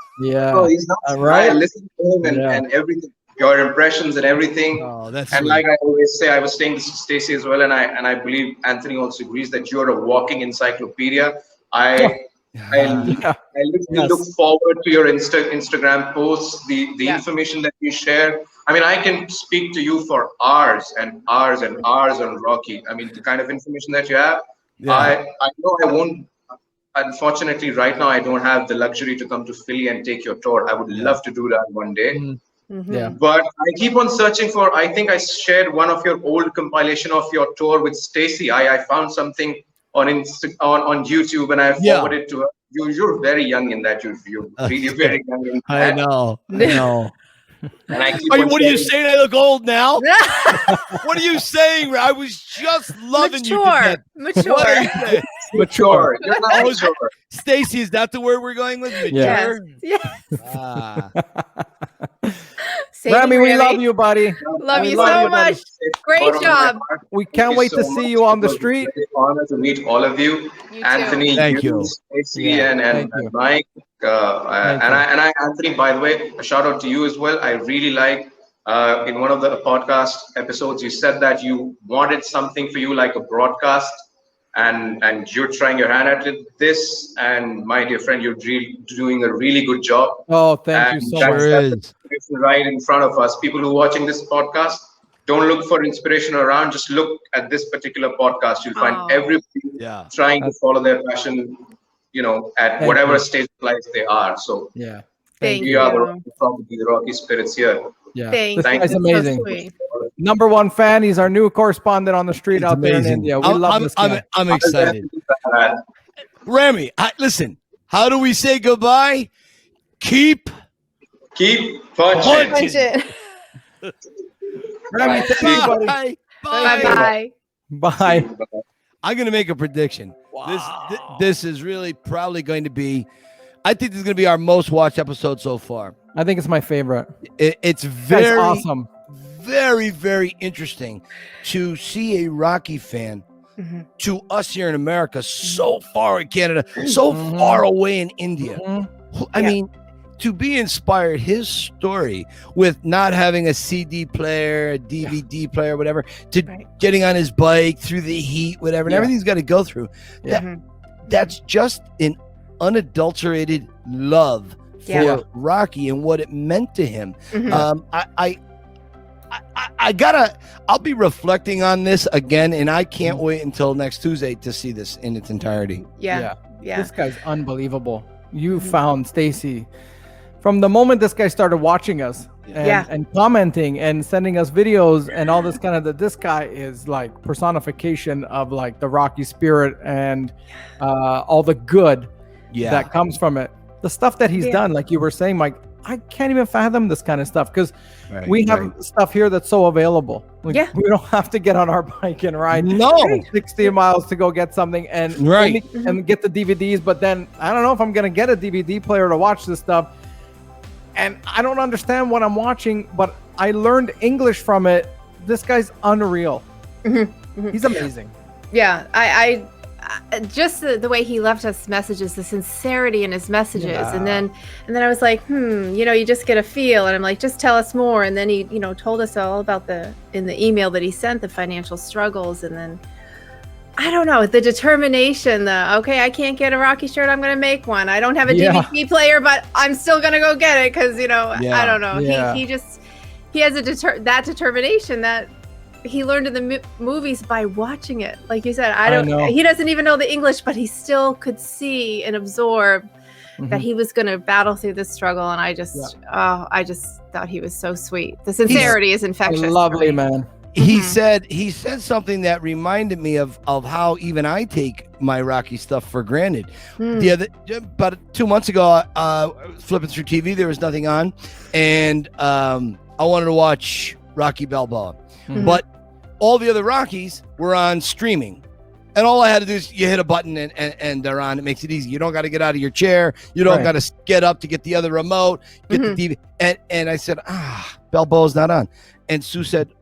No, he's not right. I listened to him and everything, your impressions and everything. Oh, that's and sweet. like I always say, I was saying this to Stacey as well, and I believe Anthony also agrees that you're a walking encyclopedia. I literally look forward to your Instagram posts, the information that you share. I mean, I can speak to you for hours and hours and hours on Rocky. I mean, the kind of information that you have, I know I won't. Unfortunately, right now, I don't have the luxury to come to Philly and take your tour. I would love to do that one day. Mm-hmm. Yeah. But I keep on searching for, I think I shared one of your old compilation of your tour with Stacey. I found something on on YouTube, and I forwarded to her. You're very young in that. You're really very young in that. I know. And I keep what are you saying? I look old now? What are you saying? I was just loving you. Mature. You're not mature. Stacey, is that the word we're going with? Mature? Yes. Rami, we love you, buddy. Love you so much. Great job. We can't wait to see you on the street. It's an honor to meet all of you. Anthony, thank you. Stacey, and Mike. Anthony, by the way, a shout out to you as well. I really like in one of the podcast episodes, you said that you wanted something for you like a broadcast, and you're trying your hand at this. And my dear friend, you're doing a really good job. Oh, thank you so much. That's right in front of us. People who are watching this podcast, don't look for inspiration around. Just look at this particular podcast. You'll find everybody trying to follow their passion, at whatever stage of life they are. So thank we are probably the Rocky spirits here. Yeah, thank you. That's amazing. #1 fan. He's our new correspondent on the street out there in India. We love this guy. I'm excited. Rami, listen. How do we say goodbye? Keep punching. Rami, thank you, buddy. Bye. I'm going to make a prediction. Wow. This is really probably going to be, I think this is going to be our most watched episode so far. I think it's my favorite. It's very awesome. Very, very interesting to see a Rocky fan to us here in America, so far in Canada, so far away in India. I mean, to be inspired, his story with not having a CD player, a DVD player, whatever, to getting on his bike through the heat, whatever, and everything's got to go through. That's just an unadulterated love for Rocky and what it meant to him. I'll be reflecting on this again, and I can't wait until next Tuesday to see this in its entirety. Yeah. This guy's unbelievable. You found Stacy from the moment this guy started watching us and commenting and sending us videos and all this kind of that. This guy is like personification of like the Rocky spirit and all the good that comes from it. The stuff that he's done, like you were saying, Mike, I can't even fathom this kind of stuff because we have stuff here that's so available. We don't have to get on our bike and ride 60 miles to go get something and get the DVDs. But then I don't know if I'm going to get a DVD player to watch this stuff. And I don't understand what I'm watching, but I learned English from it. This guy's unreal. He's amazing. Yeah, I just the way he left us messages, the sincerity in his messages, and then I was like, you just get a feel, and I'm like, just tell us more. And then he, told us all about in the email that he sent, the financial struggles, and then I don't know, the determination. I can't get a Rocky shirt, I'm gonna make one. I don't have a DVD player, but I'm still gonna go get it because I don't know. He has that determination that he learned in the movies by watching it. Like you said, he doesn't even know the English, but he still could see and absorb that he was going to battle through this struggle. And I just thought he was so sweet. The sincerity is infectious. Lovely man. He said something that reminded me of how even I take my Rocky stuff for granted. About 2 months ago, flipping through TV, there was nothing on, and I wanted to watch Rocky Balboa, but all the other Rockies were on streaming, and all I had to do is you hit a button and they're on. It makes it easy. You don't got to get out of your chair. You don't got to get up to get the other remote, get the DVD. And I said, Balboa's not on. And Sue said,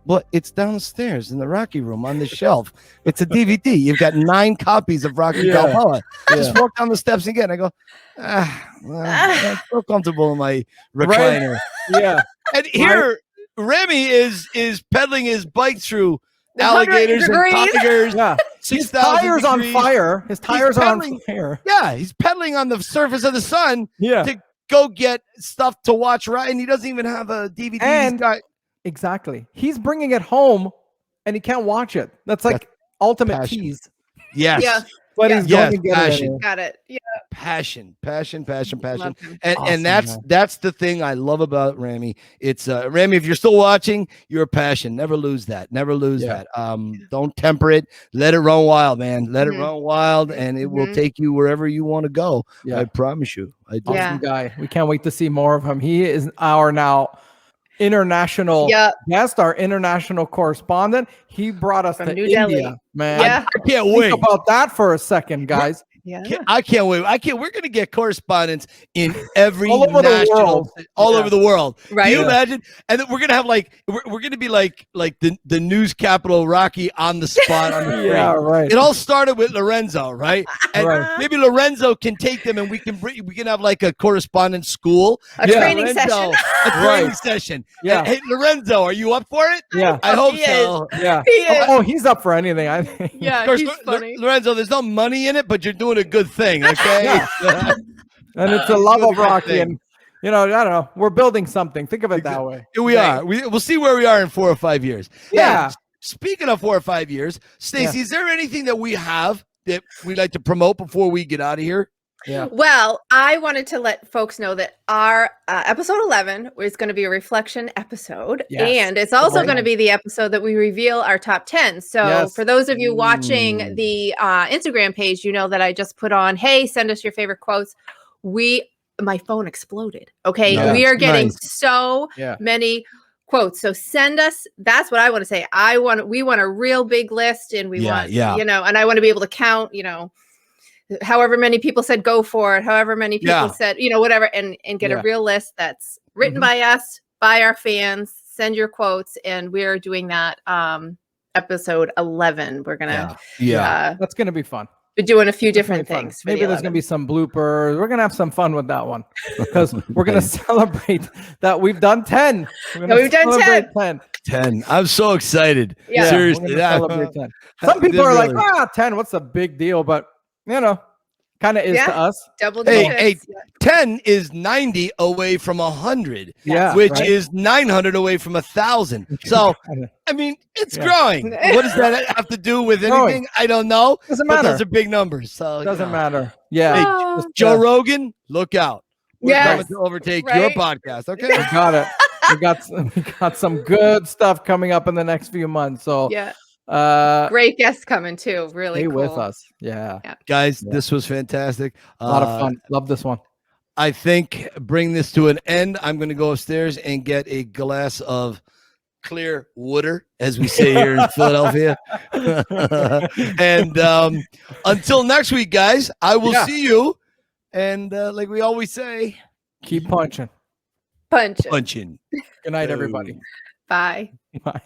well, it's downstairs in the Rocky room on the shelf. It's a DVD. You've got 9 copies of Rocky Balboa. Just walk down the steps again. I go, I'm so comfortable in my recliner. And here, Remy is pedaling his bike through alligators and tigers. His tires on fire. His tires are on fire. Yeah, he's pedaling on the surface of the sun to go get stuff to watch. And he doesn't even have a DVD. Exactly. He's bringing it home and he can't watch it. That's like ultimate tease. Yes. Yeah. But he's going to get it. Got it. Yeah. Passion. And that's the thing I love about Rami. It's Rami, if you're still watching, your passion. Never lose that. That. Don't temper it. Let it run wild, man. Let it run wild, and it will take you wherever you want to go. I promise you. Awesome guy. We can't wait to see more of him. He is our now international guest, our international correspondent. He brought us to India, man. I can't wait. Think about that for a second, guys. I can't wait. We're gonna get correspondents in every all over the world. Right? Can you imagine? And then we're gonna have we're gonna be like the news capital Rocky on the spot on the screen. Right. It all started with Lorenzo, right? And maybe Lorenzo can take them, and we can have like a correspondence school, a training session. A training session. Yeah. Hey, Lorenzo, are you up for it? Yeah, I hope so. Yeah. He is. Oh, he's up for anything. I think. Yeah, of course, he's funny. Lorenzo, there's no money in it, but you're doing a good thing, okay? And it's a love of Rocky, and I don't know, we're building something. Think of it that way. We are. We'll see where we are in 4 or 5 years. Hey, speaking of 4 or 5 years, Stacey, is there anything that we have that we'd like to promote before we get out of here? Well, I wanted to let folks know that our episode 11 is going to be a reflection episode, and it's also going to be the episode that we reveal our top 10. So for those of you watching the Instagram page, you know that I just put on, hey, send us your favorite quotes. My phone exploded. Okay. We are getting so many quotes. So send us, that's what I want to say. We want a real big list, and we want, and I want to be able to count, however many people said go for it, however many people said, whatever, and get a real list that's written by us, by our fans. Send your quotes, and we're doing that episode 11. We're gonna that's gonna be fun. We're doing a few different things. Maybe there's gonna be some bloopers. We're gonna have some fun with that one because we're gonna celebrate that we've done 10. We've done 10. I'm so excited. Yeah, seriously. Celebrate 10. Some people are like, 10, what's the big deal? But kind of is to us. Double digits. 10 is 90 away from 100, which is 900 away from 1,000. So, I mean, it's growing. What does that have to do with anything? I don't know. Doesn't matter. Those are big numbers. So doesn't matter. Yeah. Hey, Joe Rogan, look out. We're coming to overtake your podcast. Okay. We got it. We got some good stuff coming up in the next few months. So great guests coming too. Really cool. with us. Guys, this was fantastic. A lot of fun. Love this one. I think bring this to an end. I'm going to go upstairs and get a glass of clear water, as we say here in Philadelphia. And until next week, guys, I will see you. And like we always say, keep punching. Punching. Punching. Good night, everybody. Bye. Bye.